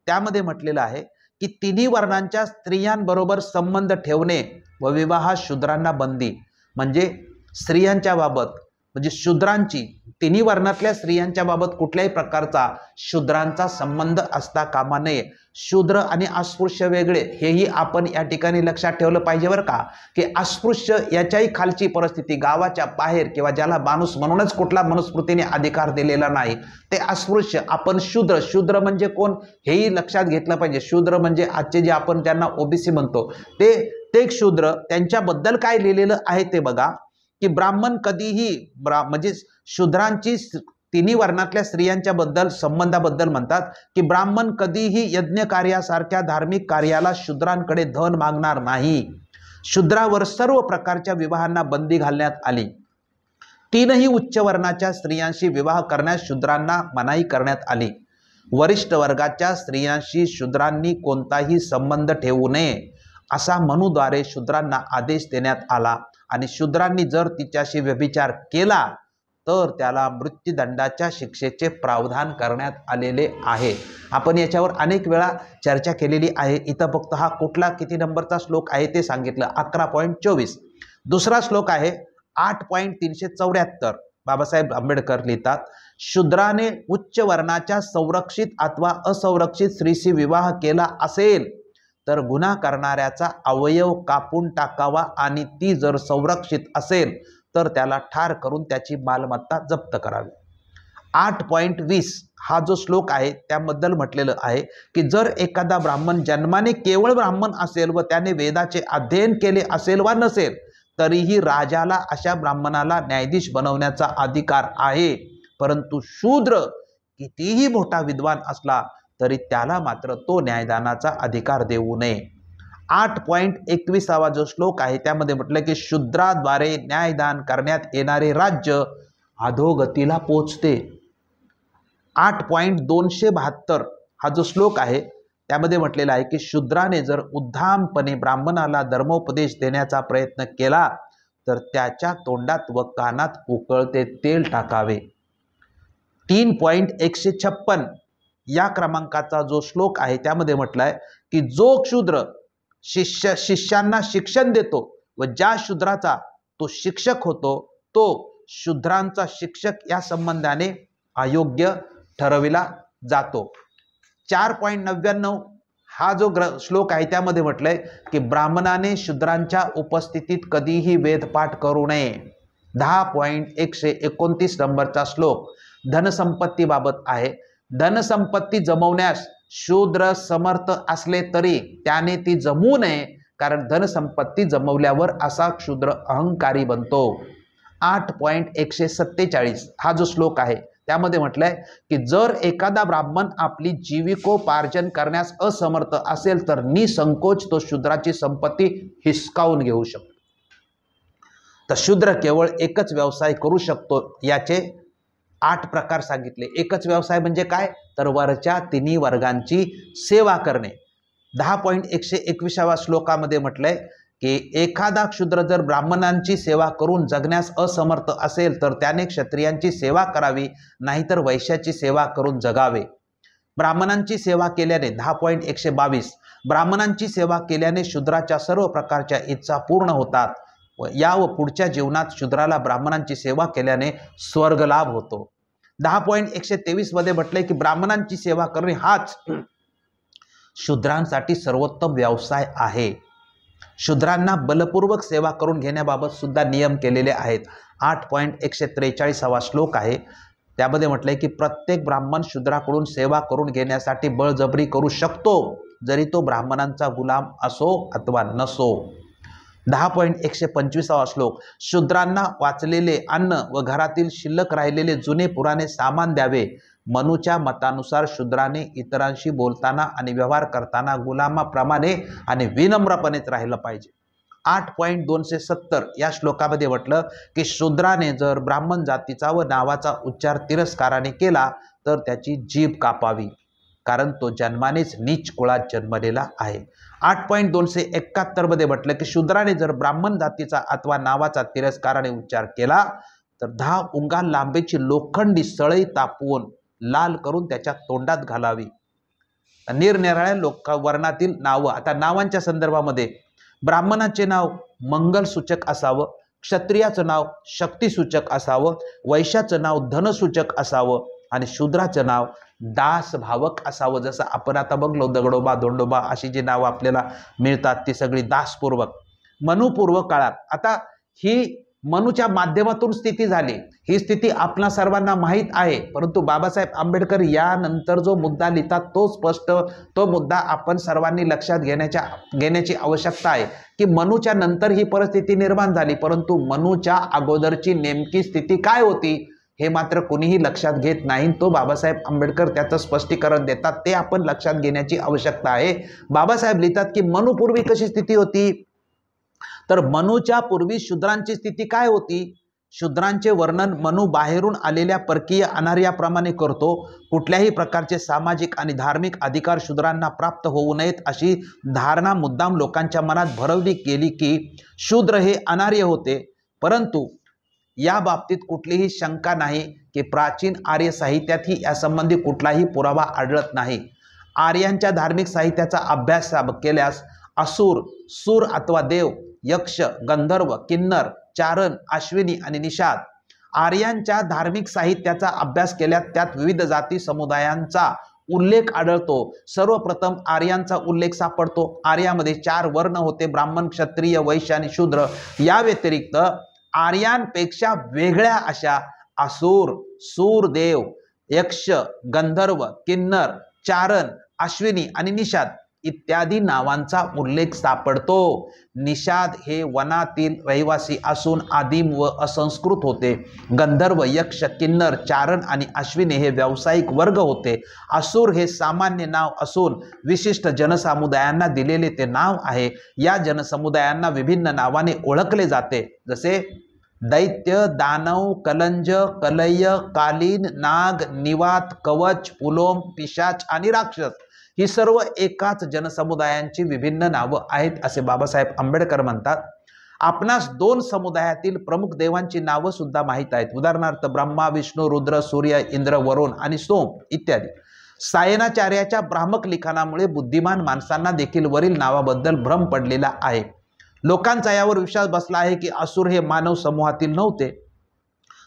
त्यामध्ये म्हटलेलं आहे की तिन्ही वर्णांच्या स्त्रियांबरोबर संबंध ठेवणे व विवाह शूद्रांना बंदी, म्हणजे स्त्रियांच्या बाबत म्हणजे शूद्रांची, तिन्ही वर्णातल्या स्त्रियांच्या बाबत कुठल्याही प्रकारचा शूद्रांचा संबंध असता कामा नये. शूद्र आणि अस्पृश्य वेगळे हेही आपण या ठिकाणी लक्षात ठेवलं पाहिजे बरं का, की अस्पृश्य याच्याही खालची परिस्थिती, गावाच्या बाहेर किंवा ज्याला माणूस म्हणूनच कुठला मनुस्मृतीने अधिकार दिलेला नाही ते अस्पृश्य. आपण शूद्र, शूद्र म्हणजे कोण हेही लक्षात घेतलं पाहिजे. शूद्र म्हणजे आजचे जे आपण त्यांना ओबीसी म्हणतो ते शूद्र, त्यांच्याबद्दल काय लिहिलेलं आहे ते बघा, की ब्राह्मण कधीही म्हणजे शूद्रांची तिन्ही वर्णातल्या स्त्रियांच्या बद्दल संबंधाबद्दल म्हणतात की ब्राह्मण कधीही यज्ञ कार्यासारख्या धार्मिक कार्याला शूद्रांकडे धन मागणार नाही. शूद्रावर सर्व प्रकारच्या विवाहांना बंदी घालण्यात आली. तीनही उच्च वर्णाच्या स्त्रियांशी विवाह करण्यास शूद्रांना मनाई करण्यात आली. वरिष्ठ वर्गाच्या स्त्रियांशी शूद्रांनी कोणताही संबंध ठेवू नये असा मनूद्वारे शूद्रांना आदेश देण्यात आला आणि शूद्रांनी जर तिच्याशी व्यभिचार केला तर त्याला मृत्यूदंडाच्या शिक्षेचे प्रावधान करण्यात आलेले आहे. आपण याच्यावर अनेक वेळा चर्चा केलेली आहे. इथं फक्त हा कुठला किती नंबरचा श्लोक आहे ते सांगितलं, 11.24. दुसरा श्लोक आहे 8.374. बाबासाहेब आंबेडकर लिहितात, शूद्राने उच्च वर्णाच्या संरक्षित अथवा असंरक्षित स्त्रीशी विवाह केला असेल तर गुन्हा करणाऱ्याचा अवयव कापून टाकावा आणि ती जर संरक्षित असेल तर त्याला ठार करून त्याची मालमत्ता जप्त करावी. 8.20 हा जो श्लोक आहे त्याबद्दल म्हटलेलं आहे की जर एखादा ब्राह्मण जन्माने केवळ ब्राह्मण असेल व त्याने वेदाचे अध्ययन केले असेल वा नसेल तरीही राजाला अशा ब्राह्मणाला न्यायाधीश बनवण्याचा अधिकार आहे. परंतु शूद्र कितीही मोठा विद्वान असला तरी त्याला मात्र तो न्यायदानाचा अधिकार देऊ नये. 8.21 जो श्लोक आहे त्यामध्ये म्हटलं की शूद्राद्वारे न्यायदान करण्यात येणारे राज्य अधोगतीला पोचते. 8.272 हा जो श्लोक आहे त्यामध्ये म्हटलेला आहे की शूद्राने जर उद्दामपणे ब्राह्मणाला धर्मोपदेश देण्याचा प्रयत्न केला तर त्याच्या तोंडात व कानात उकळते तेल टाकावे. 3.156 या क्रमांकाचा जो श्लोक आहे त्यामध्ये म्हटलंय की जो शूद्र शिष्यांना शिक्षण देतो व ज्या शूद्राचा तो शिक्षक होतो तो शूद्रांचा शिक्षक या संबंधाने अयोग्य ठरविला जातो. 4.99 हा जो श्लोक आहे त्यामध्ये म्हटलंय की ब्राह्मणाने शूद्रांच्या उपस्थितीत कधीही वेदपाठ करू नये. 10.129 नंबरचा श्लोक धनसंपत्तीबाबत आहे. धनसंपत्ती जमवण्यास शूद्र समर्थ असले तरी त्याने ती जमवू नये, कारण धनसंपत्ती जमवल्यावर असा शूद्र अहंकारी बनतो. 8.147 हा जो श्लोक आहे त्यामध्ये म्हटलंय की जर एखादा ब्राह्मण आपली जीविकोपार्जन करण्यास असमर्थ असेल तर निसंकोच तो शूद्राची संपत्ती हिसकावून घेऊ शकतो. तर शूद्र केवळ एकच व्यवसाय करू शकतो. याचे 8 प्रकार सांगितले. एकच व्यवसाय म्हणजे काय, तर वरच्या तिन्ही वर्गांची सेवा करणे. 10.121 श्लोकामध्ये म्हटलंय की एखादा शूद्र जर ब्राह्मणांची सेवा करून जगण्यास असमर्थ असेल तर त्याने क्षत्रियांची सेवा करावी, नाहीतर वैश्याची सेवा करून जगावे. ब्राह्मणांची सेवा केल्याने 10.122 ब्राह्मणांची सेवा केल्याने शूद्राच्या सर्व प्रकारच्या इच्छा पूर्ण होतात व या व पुढच्या जीवनात शूद्राला ब्राह्मणांची सेवा केल्याने स्वर्गलाभ होतो. 10.123 मध्ये म्हटलंय की ब्राह्मणांची सेवा करणे हाच शूद्रांसाठी सर्वोत्तम व्यवसाय आहे. शूद्रांना बलपूर्वक सेवा करून घेण्याबाबत सुद्धा नियम केलेले आहेत. 8.143 श्लोक आहे त्यामध्ये म्हटलंय की प्रत्येक ब्राह्मण शूद्राकडून सेवा करून घेण्यासाठी बळजबरी करू शकतो, जरी तो ब्राह्मणांचा गुलाम असो अथवा नसो. 10.125 श्लोक शूद्रांना वाचलेले अन्न व घरातील शिल्लक राहिलेले जुने पुराणे सामान द्यावे. मनूच्या मतानुसार शूद्राने इतरांशी बोलताना आणि व्यवहार करताना गुलामाप्रमाणे आणि विनम्रपणेच राहिलं पाहिजे. 8.270 या श्लोकामध्ये म्हटलं की शूद्राने जर ब्राह्मण जातीचा व नावाचा उच्चार तिरस्काराने केला तर त्याची जीभ कापावी, कारण तो जन्मानेच नीच कुळात जन्मलेला आहे. 8.271 मध्ये म्हटलं की शूद्राने जर ब्राह्मण जातीचा अथवा नावाचा तिरस्काराने उच्चार केला तर 10 उंगाल लांबीची लोखंडी सळई तापवून लाल करून त्याच्या तोंडात घालावी. निरनिराळ्या वर्णातील नावं, आता नावांच्या संदर्भामध्ये ब्राह्मणाचे नाव मंगलसूचक असावं, क्षत्रियाचं नाव शक्तिसूचक असावं, वैश्याचं नाव धनसूचक असावं आणि शूद्राचं नाव दासभावक असावं. जसं आपण आता बघलो दगडोबा धोंडोबा अशी जी नावं आपल्याला मिळतात ती सगळी दासपूर्वक. मनुपूर्व काळात आता ही मनुच्या माध्यमातून स्थिती झाली, ही स्थिती आपणा सर्वांना माहीत आहे, परंतु बाबासाहेब आंबेडकर यानंतर जो मुद्दा लिहितात तो मुद्दा आपण सर्वांनी लक्षात घेण्याची आवश्यकता आहे की मनुच्या नंतर ही परिस्थिती निर्माण झाली, परंतु मनुच्या अगोदरची नेमकी स्थिती काय होती हे मात्र कुणीही लक्षात घेत नाही. तो बाबासाहेब आंबेडकर त्याचं स्पष्टीकरण देतात, ते आपण लक्षात घेण्याची आवश्यकता आहे. बाबासाहेब लिहितात की मनुपूर्वी कशी स्थिती होती, तर मनुच्या पूर्वी शूद्रांची स्थिती काय होती. शूद्रांचे वर्णन मनु बाहेरून आलेल्या परकीय अनार्याप्रमाणे करतो. कुठल्याही प्रकारचे सामाजिक आणि धार्मिक अधिकार शूद्रांना प्राप्त होऊ नयेत अशी धारणा मुद्दाम लोकांच्या मनात भरवली गेली की शूद्र हे अनार्य होते. परंतु या बाबतीत कुठलीही शंका नाही की प्राचीन आर्य साहित्यातही यासंबंधी कुठलाही पुरावा आढळत नाही. आर्यांच्या धार्मिक साहित्याचा अभ्यास केल्यास असुर, सूर अथवा देव, यक्ष, गंधर्व, किन्नर, चारण, अश्विनी आणि निषाद आर्यांच्या धार्मिक साहित्याचा अभ्यास केल्यास त्यात विविध जाती समुदायांचा उल्लेख आढळतो. सर्वप्रथम आर्यांचा उल्लेख सापडतो. आर्यामध्ये 4 वर्ण होते, ब्राह्मण, क्षत्रिय, वैश्य आणि शूद्र. या व्यतिरिक्त आर्यांपेक्षा वेगळ्या अशा असुर, सूरदेव, यक्ष, गंधर्व, किन्नर, चारण, अश्विनी आणि निषाद इत्यादी नावांचा उल्लेख सापडतो. निषाद हे वनातील रहिवासी असून आदिम व असंस्कृत होते. गंधर्व, यक्ष, किन्नर, चारण आणि अश्विनी हे व्यावसायिक वर्ग होते. असुर हे सामान्य नाव असून विशिष्ट जनसमुदायांना दिलेले ते नाव आहे. या जनसमुदायांना विभिन्न नावाने ओळखले जाते, जसे दैत्य, दानव, कलंज, कलय्य, कालीन, नाग, निवात, कवच, पुलोम, पिशाच आणि राक्षस ही सर्व एकाच जनसमुदायांची विभिन्न नावं आहेत असे बाबासाहेब आंबेडकर म्हणतात. आपणास 2 समुदायातील प्रमुख देवांची नावं सुद्धा माहीत आहेत. उदाहरणार्थ ब्रह्मा, विष्णू, रुद्र, सूर्य, इंद्र, वरुण आणि सोम इत्यादी. सायणाचार्याच्या भ्रामक लिखाणामुळे बुद्धिमान माणसांना देखील वरील नावाबद्दल भ्रम पडलेला आहे. लोकांचा यावर विश्वास बसला आहे की असुर हे मानव समूहातील नव्हते,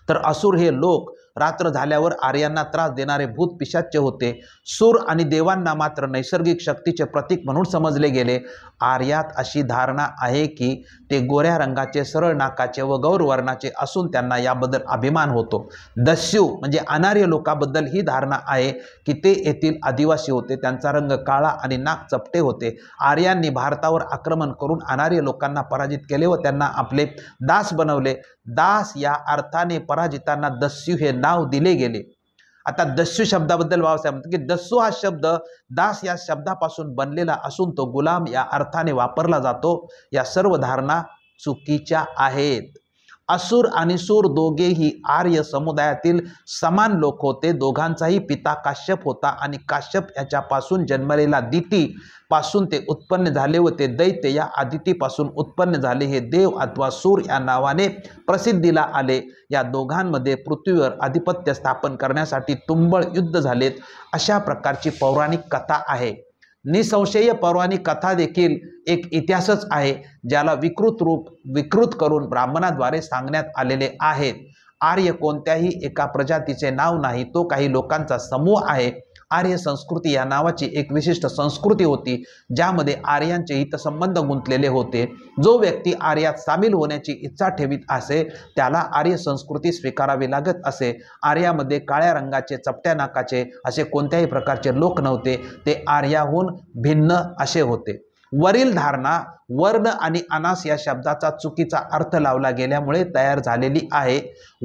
तर असुर हे लोक रात्र झाल्यावर आर्यांना त्रास देणारे भूत पिशाच्य होते. सूर आणि देवांना मात्र नैसर्गिक शक्तीचे प्रतीक म्हणून समजले गेले. आर्यात अशी धारणा आहे की ते गोऱ्या रंगाचे, सरळ नाकाचे व गौरवर्णाचे असून त्यांना याबद्दल अभिमान होतो. दस्यू म्हणजे अनार्य लोकांबद्दल ही धारणा आहे की ते येथील आदिवासी होते, त्यांचा रंग काळा आणि नाक चपटे होते. आर्यांनी भारतावर आक्रमण करून अनार्य लोकांना पराजित केले व त्यांना आपले दास बनवले. दास या अर्थाने पराजितांना दस्यू हे नाव दिले गेले. आता दस्यू शब्दाबद्दल बाबासाहेब म्हणतात की दस्यू हा शब्द दास या शब्दापासून बनलेला असून तो गुलाम या अर्थाने वापरला जातो. या सर्व धारणा चुकीच्या आहेत. असुर आणि सूर दोघेही आर्य समुदायातील समान लोक होते. दोघांचाही पिता काश्यप होता आणि काश्यप याच्यापासून जन्मलेला दिती पासून ते उत्पन्न झाले व ते दैत्य या आदितीपासून उत्पन्न झाले. हे देव अथवा सूर या नावाने प्रसिद्धीला आले. या दोघांमध्ये पृथ्वीवर आधिपत्य स्थापन करण्यासाठी तुंबळ युद्ध झालेत अशा प्रकारची पौराणिक कथा आहे. निसंशय पौराणिक कथा देखील एक इतिहासच आहे, ज्याला विकृत करून ब्राह्मणाद्वारे सांगण्यात आलेले आहेत. आर्य कोणत्याही एका प्रजातीचे नाव नाही, तो काही लोकांचा समूह आहे. आर्य संस्कृती या नावाची एक विशिष्ट संस्कृती होती, ज्यामध्ये आर्यांचे हितसंबंध गुंतलेले होते. जो व्यक्ती आर्यात सामील होण्याची इच्छा ठेवीत असे त्याला आर्य संस्कृती स्वीकारावी लागत असे. आर्यामध्ये काळ्या रंगाचे, चपट्या नाकाचे असे कोणत्याही प्रकारचे लोक नव्हते. ते आर्याहून भिन्न असे होते. वरील धारणा वर्ण आणि अनास या शब्दाचा चुकीचा अर्थ लावला गेल्यामुळे तयार झालेली आहे.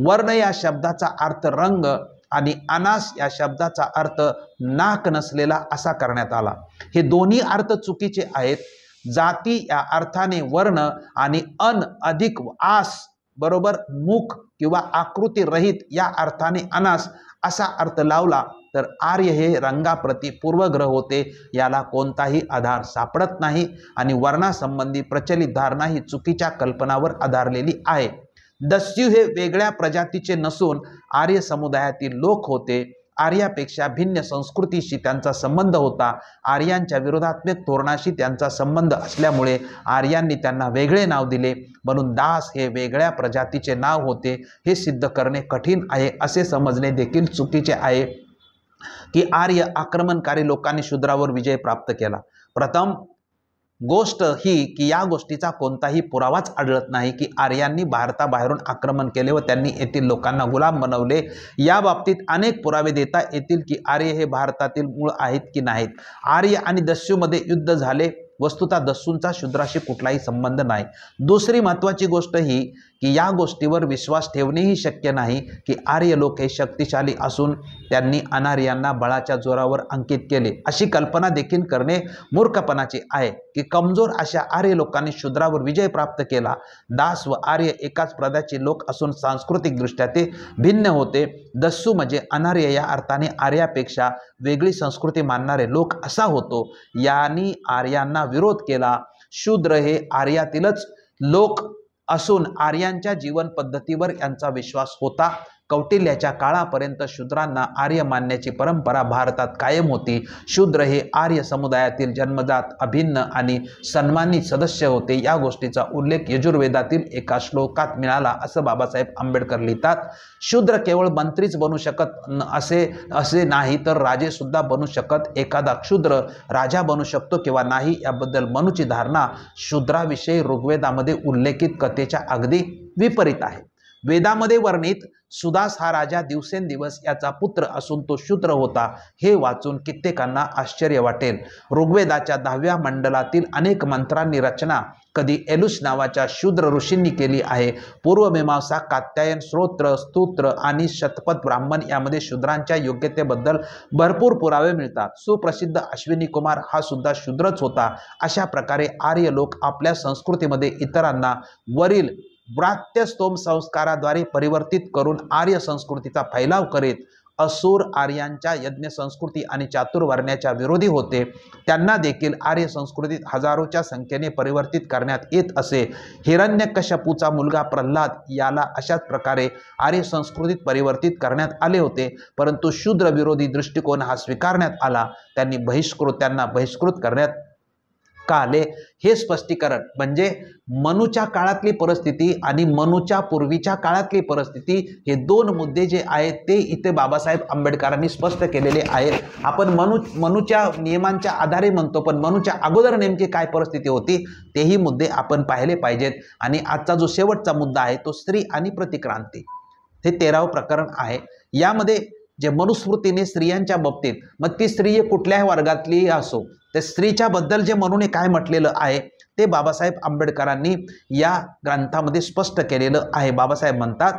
वर्ण या शब्दाचा अर्थ रंग आणि अनास या शब्दाचा अर्थ नाक नसलेला असा करण्यात आला. हे दोन्ही अर्थ चुकीचे आहेत. जाती या अर्थाने वर्ण आणि अन अधिक आस बरोबर मुख किंवा आकृती रहित या अर्थाने अनास असा अर्थ लावला तर आर्य हे रंगाप्रती पूर्वग्रह होते. याला कोणताही आधार सापडत नाही आणि वर्णासंबंधी प्रचलित धारणा ही चुकीच्या कल्पनावर आधारलेली आहे. दस्यू हे वेगळ्या प्रजातीचे नसून आर्य समुदायातील लोक होते. आर्यापेक्षा भिन्न संस्कृतीशी त्यांचा संबंध होता. आर्यांच्या विरोधात्मक धोरणाशी त्यांचा संबंध असल्यामुळे आर्यांनी त्यांना वेगळे नाव दिले. म्हणून दास हे वेगळ्या प्रजातीचे नाव होते हे सिद्ध करणे कठीण आहे असे समजणे देखील चुकीचे आहे की आर्य आक्रमणकारी लोकांनी शूद्रावर विजय प्राप्त केला। प्रथम गोष्ट ही की या गोष्टीचा कोणताही पुरावाच आढळत नाही की आर्यांनी भारताबाहेरून आक्रमण केले व त्यांनी येथील लोकांना गुलाम बनवले। या बाबतीत अनेक पुरावे देता येतील की आर्य हे भारतातील मूळ आहेत की नाहीत। आर्य आणि दस्यूमध्ये युद्ध झाले, वस्तुतः दस्यूंचा शूद्राशी कुठलाही संबंध नाही। दुसरी महत्त्वाची गोष्ट ही की या गोष्टीवर विश्वास ठेवणेही शक्य नाही की आर्य लोक हे शक्तिशाली असून त्यांनी अनार्यांना बळाच्या जोरावर अंकित केले, अशी कल्पना देखील करणे मूर्खपणाचे आहे की कमजोर अशा आर्य लोकांनी शूद्रावर विजय प्राप्त केला। दास व आर्य एकाच प्रजाचे लोक असून सांस्कृतिकदृष्ट्या ते भिन्न होते। दस्यू म्हणजे अनार्य या अर्थाने आर्यापेक्षा वेगळी संस्कृती मानणारे लोक असा होतो। यांनी आर्यांना विरोध केला। शूद्र हे आर्यातीलच लोक असून आर्यांच्या जीवन पद्धतीवर यांचा विश्वास होता। कौटिल्याच्या काळापर्यंत शूद्रांना आर्य मानण्याची परंपरा भारतात कायम होती। शूद्र हे आर्य समुदायातील जन्मजात अभिन्न आणि सन्मानित सदस्य होते। या गोष्टीचा उल्लेख यजुर्वेदातील एका श्लोकात मिळाला असं बाबासाहेब आंबेडकर लिहितात। शूद्र केवळ मंत्रीच बनू शकत असे नाही तर राजे सुद्धा बनू शकत। एखादा क्षुद्र राजा बनू शकतो किंवा नाही याबद्दल मनूची धारणा शूद्राविषयी ऋग्वेदामध्ये उल्लेखित कथेच्या अगदी विपरीत आहे। वेदामध्ये वर्णित सुदास हा राजा दिवसेंदिवस याचा पुत्र असून तो शूद्र होता हे वाचून कित्येकांना आश्चर्य वाटेल। ऋग्वेदाच्या 10व्या मंडलातील अनेक मंत्रांनी रचना कधी एलुस नावाच्या शूद्र ऋषींनी केली आहे। पूर्वमीमांसा, कात्यायन, स्तोत्र, स्तोत्र आणि शतपथ ब्राह्मण यामध्ये शूद्रांच्या योग्यतेबद्दल भरपूर पुरावे मिळतात। सुप्रसिद्ध अश्विनी कुमार हा सुद्धा शूद्रच होता। अशा प्रकारे आर्य लोक आपल्या संस्कृतीमध्ये इतरांना वरील व्रात्यस्तोम संस्काराद्वारे परिवर्तित करून आर्य संस्कृतीचा फैलाव करीत असुर आर्यांच्या यज्ञ संस्कृती आणि चातुर्वर्ण्याच्या विरोधी होते। त्यांना देखील आर्य संस्कृतीत हजारोच्या संख्येने परिवर्तित करण्यात येत असे। हिरण्यकश्यपूचा मुलगा प्रल्हाद याला अशाच प्रकारे आर्य संस्कृतीत परिवर्तित करण्यात आले होते, परंतु शूद्र विरोधी दृष्टिकोन हा स्वीकारण्यात आला। त्यांना बहिष्कृत करण्यात का आले हे स्पष्टीकरण म्हणजे मनूच्या काळातली परिस्थिती आणि मनूच्या पूर्वीच्या काळातली परिस्थिती हे दोन मुद्दे जे आहेत ते इथे बाबासाहेब आंबेडकरांनी स्पष्ट केलेले आहेत। आपण मनूच्या नियमांच्या आधारे म्हणतो, पण मनूच्या अगोदर नेमकी काय परिस्थिती होती तेही मुद्दे आपण पाहिले पाहिजेत। आणि आजचा जो शेवटचा मुद्दा आहे तो स्त्री आणि प्रतिक्रांती, हे 13वे प्रकरण आहे। यामध्ये जे मनुस्मृतीने स्त्रियांच्या बाबतीत, मग ती स्त्री कुठल्याही वर्गातली असो, त्या स्त्रीच्या बद्दल जे म्हणून काय म्हटलेलं आहे ते बाबासाहेब आंबेडकरांनी या ग्रंथामध्ये स्पष्ट केलेलं आहे। बाबासाहेब म्हणतात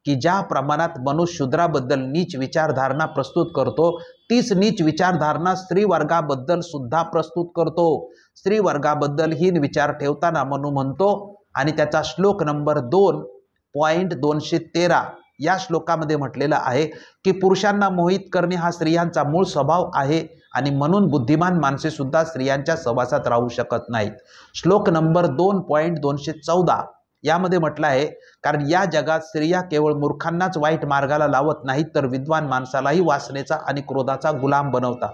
की ज्या प्रमाणात मनुष्य शूद्राबद्दल नीच विचारधारणा प्रस्तुत करतो तीच नीच विचारधारणा स्त्री वर्गाबद्दल सुद्धा प्रस्तुत करतो। स्त्री वर्गाबद्दल हीन विचार ठेवताना मनू म्हणतो आणि त्याचा श्लोक नंबर 2.213 या श्लोकामध्ये म्हटलेलं आहे की पुरुषांना मोहित करणे हा स्त्रियांचा मूळ स्वभाव आहे आणि म्हणून बुद्धिमान माणसे सुद्धा स्त्रियांच्या सहवासात राहू शकत नाहीत। श्लोक नंबर 2.214 यामध्ये म्हटलं आहे कारण या जगात स्त्रिया केवळ मूर्खांनाच वाईट मार्गाला लावत नाहीत तर विद्वान माणसालाही वासनेचा आणि क्रोधाचा गुलाम बनवतात।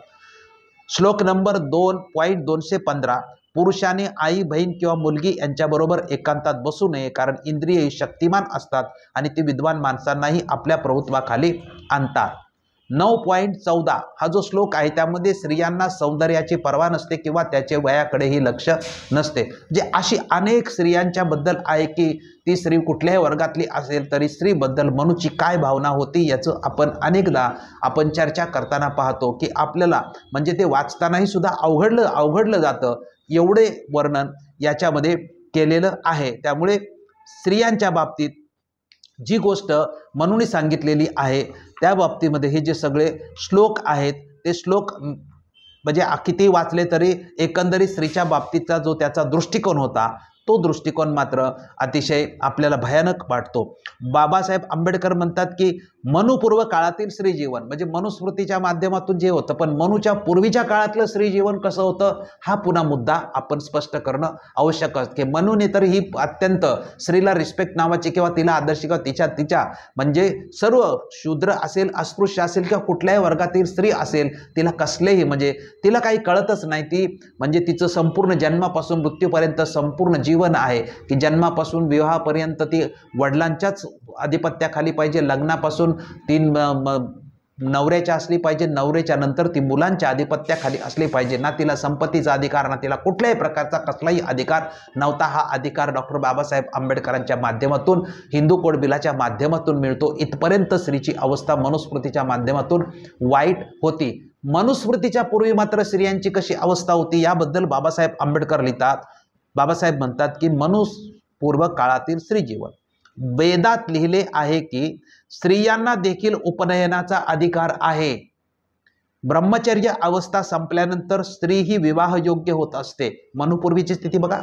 श्लोक नंबर 2.215 पुरुषाने आई, बहीण किंवा मुलगी यांच्याबरोबर एकांतात बसू नये कारण इंद्रिय शक्तिमान असतात आणि ते विद्वान माणसांनाही आपल्या प्रभुत्वाखाली आणतात। 9.14 हा जो श्लोक आहे त्यामध्ये स्त्रियांना सौंदर्याची पर्वा नसते किंवा त्याचे वयाकडेही लक्ष नसते। जे अशी अनेक स्त्रियांच्या बद्दल आहे की ती स्त्री कुठल्याही वर्गातली असेल तरी स्त्रीबद्दल मनूची काय भावना होती याचं आपण अनेकदा चर्चा करताना पाहतो की आपल्याला म्हणजे ते वाचतानाही सुद्धा अवघडलं जातं, एवढे वर्णन याच्यामध्ये केलेलं आहे। त्यामुळे स्त्रियांच्या बाबतीत जी गोष्ट मनूने सांगितलेली आहे त्या बाबतीमध्ये हे जे सगळे श्लोक आहेत ते श्लोक म्हणजे किती वाचले तरी एकंदरीत स्त्रीच्या बाबतीतचा जो त्याचा दृष्टिकोन होता तो दृष्टिकोन मात्र अतिशय आपल्याला भयानक वाटतो। बाबासाहेब आंबेडकर म्हणतात की मनुपूर्व काळातील स्त्री जीवन म्हणजे मनुस्मृतीच्या माध्यमातून जे होतं, पण मनुच्या पूर्वीच्या काळातलं स्त्री जीवन कसं होतं हा पुन्हा मुद्दा आपण स्पष्ट करणं आवश्यक असते. मनुने तर ही अत्यंत स्त्रीला रिस्पेक्ट नावाची किंवा तिला आदर्श किंवा तिच्या म्हणजे सर्व शूद्र असेल, अस्पृश्य असेल किंवा कुठल्याही वर्गातील स्त्री असेल, तिला कसलेही म्हणजे तिला काही कळतच नाही, ती म्हणजे तिचं संपूर्ण जन्मापासून मृत्यूपर्यंत संपूर्ण जीवन आहे की जन्मापासून विवाहापर्यंत ती वडिलांच्याच आधिपत्याखाली पाहिजे, लग्नापासून ती नवऱ्याच्या असली पाहिजे, नवऱ्याच्या नंतर ती मुलांच्या आधिपत्याखाली असली पाहिजे, ना तिला संपत्तीचा अधिकार ना तिला कुठल्याही प्रकारचा कसलाही अधिकार नव्हता. हा अधिकार डॉक्टर बाबासाहेब आंबेडकरांच्या माध्यमातून हिंदू कोड बिलाच्या माध्यमातून मिळतो. इथपर्यंत स्त्रीची अवस्था मनुस्मृतीच्या माध्यमातून वाईट होती. मनुस्मृतीच्या पूर्वी मात्र स्त्रियांची कशी अवस्था होती याबद्दल बाबासाहेब आंबेडकर लिहितात. बाबासाहेब म्हणतात की मनुपूर्व काळातील स्त्री जीवन वेदात लिहिले आहे की स्त्रियांना देखील उपनयनाचा अधिकार आहे. ब्रह्मचर्य अवस्था संपल्यानंतर स्त्री ही विवाहयोग्य होत असते. मनुपूर्वीची स्थिती बघा.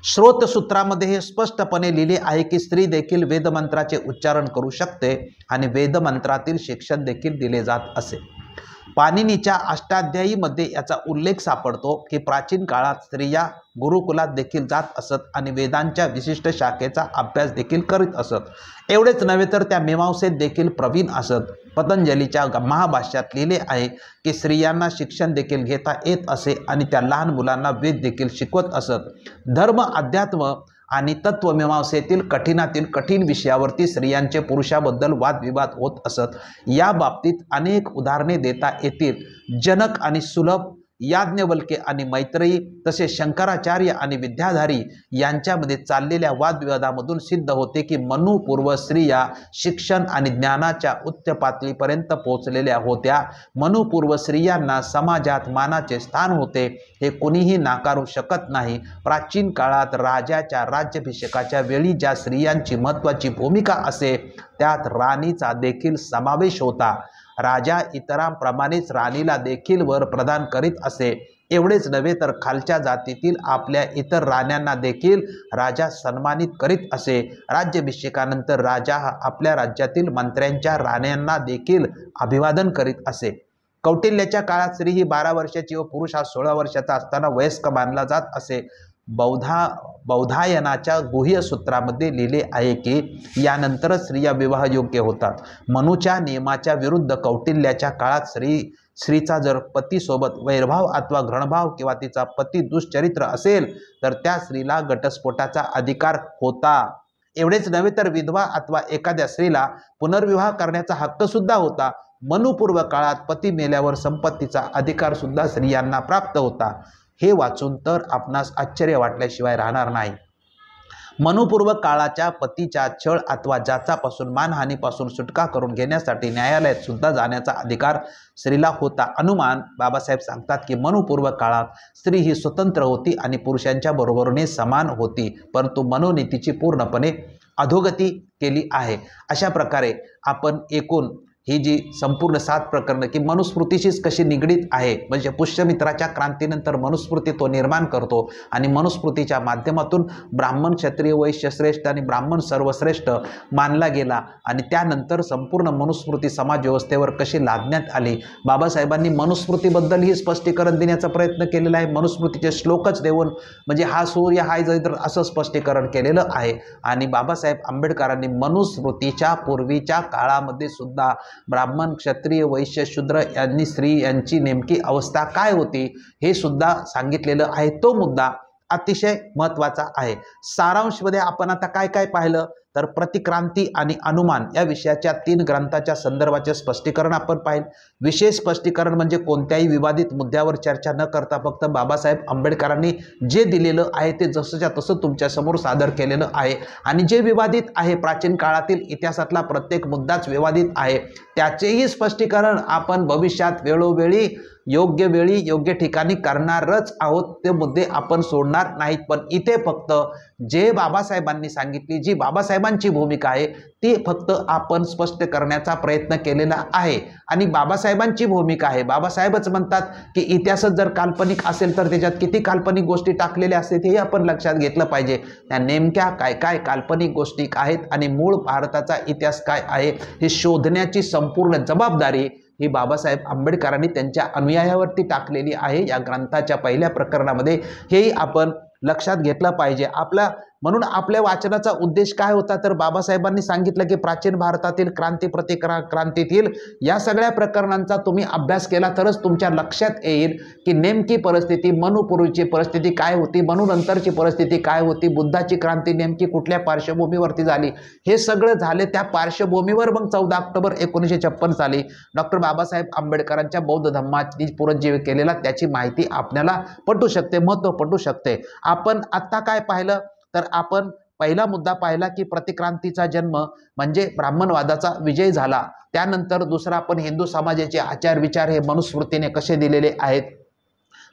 श्रोतसूत्रामध्ये हे स्पष्टपणे लिहिले आहे की स्त्री देखील वेदमंत्राचे उच्चारण करू शकते आणि वेदमंत्रातील शिक्षण देखील दिले जात असे. पाणिनीच्या अष्टाध्यायीमध्ये याचा उल्लेख सापडतो की प्राचीन काळात स्त्रिया गुरुकुलात देखील जात असत आणि वेदांच्या विशिष्ट शाखेचा अभ्यास देखील करीत असत. एवढेच नव्हे तर त्या मीमांसेत देखील प्रवीण असत. पतंजलीच्या महाभाष्यात लिहिले आहे की स्त्रियांना शिक्षण देखील घेता येत असे आणि त्या लहान मुलांना वेद देखील शिकवत असत. धर्म, अध्यात्म आणि तत्वमीमांसेतील कठीणातील कठीण विषयावरती स्त्रियांचे पुरुषाबद्दल वादविवाद होत असत. या बाबतीत अनेक उदाहरणे देता येतील. जनक आणि सुलभ, याज्ञवल्के आणि मैत्रेयी, तसेच शंकराचार्य आणि विद्याधारी यांच्यामध्ये चाललेल्या वादविवादामधून सिद्ध होते की मनुपूर्व स्त्रिया शिक्षण आणि ज्ञानाच्या उच्च पातळीपर्यंत पोहोचलेल्या होत्या. मनुपूर्व स्त्रियांना समाजात मानाचे स्थान होते हे कोणीही नाकारू शकत नाही. प्राचीन काळात राजाच्या राज्याभिषेकाच्या वेळी ज्या स्त्रियांची महत्त्वाची भूमिका असे त्यात राणीचा देखील समावेश होता. राजा इतरांप्रमाणेच राणीला देखील वर प्रदान करीत असे. एवढेच नव्हे तर खालच्या जातीतील आपल्या इतर राण्यांना देखील राजा सन्मानित करीत असे. राज्याभिषेकानंतर राजा आपल्या राज्यातील मंत्र्यांच्या राण्यांना देखील अभिवादन करीत असे. कौटिल्याच्या काळात स्त्री ही 12 वर्षाची व पुरुष हा 16 वर्षाचा असताना वयस्क मानला जात असे. बौधायनाच्या गुह्य सूत्रामध्ये लिहिले आहे की यानंतरच स्त्रिया विवाहयोग्य होतात. मनुच्या नियमाच्या विरुद्ध कौटिल्याच्या काळात स्त्रीचा जर पतीसोबत वैरभाव अथवा घृणभाव किंवा तिचा पती दुष्चरित्र असेल तर त्या स्त्रीला घटस्फोटाचा अधिकार होता. एवढेच नव्हे तर विधवा अथवा एखाद्या स्त्रीला पुनर्विवाह करण्याचा हक्क सुद्धा होता. मनुपूर्व काळात पती मेल्यावर संपत्तीचा अधिकार सुद्धा स्त्रियांना प्राप्त होता. हे वाचून तर आपणास आश्चर्य वाटल्याशिवाय राहणार नाही. मनुपूर्व काळाच्या पतीच्या छळ अथवा जाचापासून मानहानीपासून सुटका करून घेण्यासाठी न्यायालयात सुद्धा जाण्याचा अधिकार स्त्रीला होता. अनुमान बाबासाहेब सांगतात की मनुपूर्व काळात स्त्री ही स्वतंत्र होती आणि पुरुषांच्या बरोबरीने समान होती, परंतु मनोनीतीची पूर्णपणे अधोगती केली आहे. अशा प्रकारे आपण एकूण ही जी संपूर्ण 7 प्रकरणं की मनुस्मृतीशीच कशी निगडीत आहे, म्हणजे पुष्यमित्राच्या क्रांतीनंतर मनुस्मृती तो निर्माण करतो आणि मनुस्मृतीच्या माध्यमातून ब्राह्मण, क्षत्रिय, वैश्य श्रेष्ठ आणि ब्राह्मण सर्वश्रेष्ठ मानला गेला आणि त्यानंतर संपूर्ण मनुस्मृती समाज व्यवस्थेवर कशी लादण्यात आली. बाबासाहेबांनी मनुस्मृतीबद्दलही स्पष्टीकरण देण्याचा प्रयत्न केलेला आहे. मनुस्मृतीचे श्लोकच देऊन म्हणजे हा सूर्य हा जैत्र असं स्पष्टीकरण केलेलं आहे. आणि बाबासाहेब आंबेडकरांनी मनुस्मृतीच्या पूर्वीच्या काळामध्ये सुद्धा ब्राह्मण, क्षत्रिय, वैश्य, शूद्र यांनी स्त्री यांची नेमकी अवस्था काय होती हे सुद्धा सांगितलेलं आहे. तो मुद्दा अतिशय महत्त्वाचा आहे. सारांशमध्ये आपण आता काय काय पाहिलं तर प्रतिक्रांती आणि अनुमान या विषयाच्या 3 ग्रंथाच्या संदर्भाचे स्पष्टीकरण आपण पाहिलं. विशेष स्पष्टीकरण म्हणजे कोणत्याही विवादित मुद्द्यावर चर्चा न करता फक्त बाबासाहेब आंबेडकरांनी जे दिलेलं आहे ते जसंच्या तसं तुमच्यासमोर सादर केलेलं आहे. आणि जे विवादित आहे, प्राचीन काळातील इतिहासातला प्रत्येक मुद्दाच विवादित आहे, त्याचेही स्पष्टीकरण आपण भविष्यात वेळोवेळी योग्य वेळी योग्य ठिकाणी करणारच आहोत, ते मुद्दे आपण सोडणार नाहीत। पण इथे फक्त जे बाबासाहेबांनी सांगितली, जी बाबासाहेबांची भूमिका आहे ती फक्त आपण स्पष्ट करण्याचा प्रयत्न केलेला आहे। आणि बाबासाहेबांची भूमिका आहे, बाबासाहेबच म्हणतात की इतिहासच जर काल्पनिक असेल तर त्याच्यात किती काल्पनिक गोष्टी टाकलेल्या असतील हे आपण लक्षात घेतलं पाहिजे। त्या नेमक्या काय काय काल्पनिक गोष्टी आहेत आणि मूळ भारताचा इतिहास काय आहे हे शोधण्याची संपूर्ण जबाबदारी ही बाबासाहेब आंबेडकरांनी त्यांच्या अनुयायावरती टाकलेली आहे। या ग्रंथाच्या पहिल्या प्रकरणामध्ये हेही आपण लक्षात घेतलं पाहिजे। म्हणून आपल्या वाचनाचा उद्देश काय होता तर बाबासाहेबांनी सांगितलं की प्राचीन भारतातील क्रांती प्रतिक्रांतीतील या सगळ्या प्रकरणांचा तुम्ही अभ्यास केला तरच तुमच्या लक्षात येईल की नेमकी परिस्थिती, मनुपूर्वीची परिस्थिती काय होती, मनुनंतरची परिस्थिती काय होती, बुद्धाची क्रांती नेमकी कुठल्या पार्श्वभूमीवरती झाली, हे सगळं झाले त्या पार्श्वभूमीवर मग 14 ऑक्टोबर 1956 साली डॉक्टर बाबासाहेब आंबेडकरांच्या बौद्ध धम्माची पुनरुज्जीवन केलेला त्याची माहिती आपल्याला पटू शकते, महत्त्व पटू शकते। आपण आत्ता काय पाहिलं तर आपण पहिला मुद्दा पाहिला की प्रतिक्रांतीचा जन्म म्हणजे ब्राह्मणवादाचा विजय झाला। त्यानंतर दुसरा आपण हिंदू समाजाचे आचार विचार हे मनुस्मृतीने कसे दिलेले आहेत,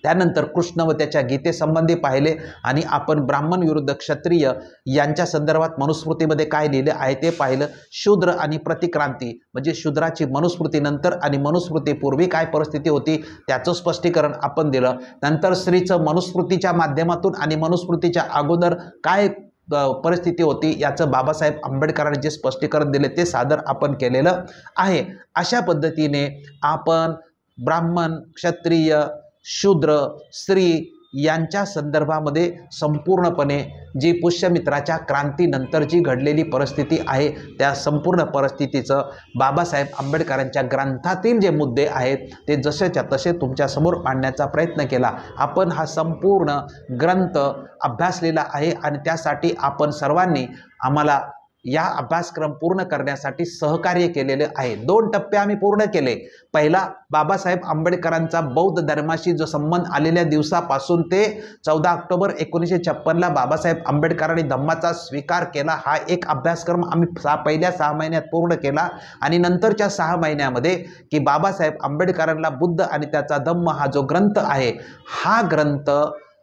त्यानंतर कृष्ण व त्याच्या गीतेसंबंधी पाहिले आणि आपण ब्राह्मण विरुद्ध क्षत्रिय यांच्या संदर्भात मनुस्मृतीमध्ये काय लिहिले आहे ते पाहिलं। शूद्र आणि प्रतिक्रांती म्हणजे शूद्राची मनुस्मृतीनंतर आणि मनुस्मृतीपूर्वी काय परिस्थिती होती त्याचं स्पष्टीकरण आपण दिलं। नंतर स्त्रीचं मनुस्मृतीच्या माध्यमातून आणि मनुस्मृतीच्या अगोदर काय परिस्थिती होती याचं बाबासाहेब आंबेडकरांनी जे स्पष्टीकरण दिले ते सादर आपण केलेलं आहे। अशा पद्धतीने आपण ब्राह्मण, क्षत्रिय, शूद्र, स्त्री यांच्या संदर्भामध्ये संपूर्णपणे जी पुष्यमित्राच्या क्रांतीनंतर जी घडलेली परिस्थिती आहे त्या संपूर्ण परिस्थितीचं बाबासाहेब आंबेडकरांच्या ग्रंथातील जे मुद्दे आहेत ते जसेच्या तसे तुमच्यासमोर मांडण्याचा प्रयत्न केला। आपण हा संपूर्ण ग्रंथ अभ्यासलेला आहे आणि त्यासाठी आपण सर्वांनी आम्हाला या अभ्यासक्रम पूर्ण करण्यासाठी सहकार्य केलेले आहे। 2 टप्पे आम्ही पूर्ण केले। पहिला बाबासाहेब आंबेडकरांचा बौद्ध धर्माशी जो संबंध आलेल्या दिवसापासून ते 14 ऑक्टोबर 1956ला बाबासाहेब आंबेडकरांनी धम्माचा स्वीकार केला हा एक अभ्यासक्रम आम्ही पहिल्या 6 महिन्यात पूर्ण केला। आणि नंतरच्या 6 महिन्यामध्ये की बाबासाहेब आंबेडकरांना बुद्ध आणि त्याचा धम्म हा जो ग्रंथ आहे हा ग्रंथ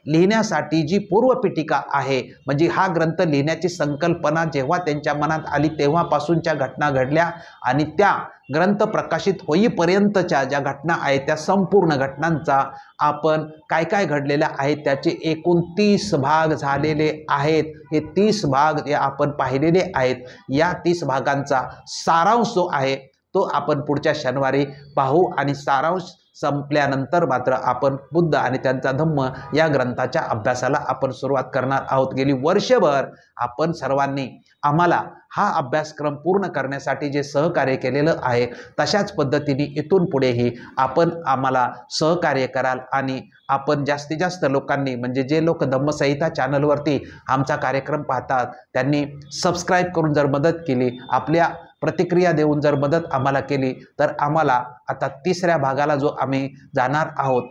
लिहिण्यासाठी जी पूर्वपीठिका आहे म्हणजे हा ग्रंथ लिहिण्याची संकल्पना जेव्हा त्यांच्या मनात आली तेव्हापासूनच्या घटना घडल्या आणि त्या ग्रंथ प्रकाशित होईपर्यंतच्या ज्या घटना आहेत त्या संपूर्ण घटनांचा आपण काय काय घडलेल्या आहेत त्याचे एकूण 30 भाग झालेले आहेत। हे 30 भाग जे आपण पाहिलेले आहेत या 30 भागांचा सारांश जो आहे तो आपण पुढच्या शनिवारी पाहू आणि सारांश संपल्यानंतर मात्र आपण बुद्ध आणि त्यांचा धम्म या ग्रंथाच्या अभ्यासाला आपण सुरुवात करणार आहोत। गेली वर्षभर आपण सर्वांनी आम्हाला हा अभ्यासक्रम पूर्ण करण्यासाठी जे सहकार्य केलेलं आहे तशाच पद्धतीने इथून पुढेही आपण आम्हाला सहकार्य कराल आणि आपण जास्तीत जास्त लोकांनी म्हणजे जे लोक धम्मसंहिता चॅनलवरती आमचा कार्यक्रम पाहतात त्यांनी सबस्क्राईब करून जर मदत केली, आपल्या प्रतिक्रिया देऊन जर मदत आम्हाला केली तर आम्हाला आता 3ऱ्या भागाला जो आम्ही जाणार आहोत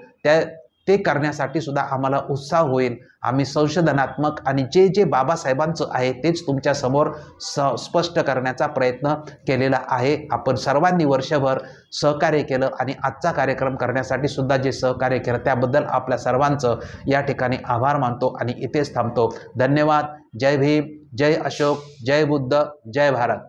ते करण्यासाठी सुद्धा आम्हाला उत्साह होईल। आम्ही संशोधनात्मक आणि जे जे बाबासाहेबांचं आहे तेच तुमच्या समोर स्पष्ट करण्याचा प्रयत्न केलेला आहे। आपण सर्वांनी वर्षभर सहकार्य केलं आणि आजचा कार्यक्रम करण्यासाठी सुद्धा जे सहकार्य केलं त्याबद्दल आपल्या सर्वांचं या ठिकाणी आभार मानतो आणि इथेच थांबतो। धन्यवाद। जय भीम, जय अशोक, जय बुद्ध, जय भारत।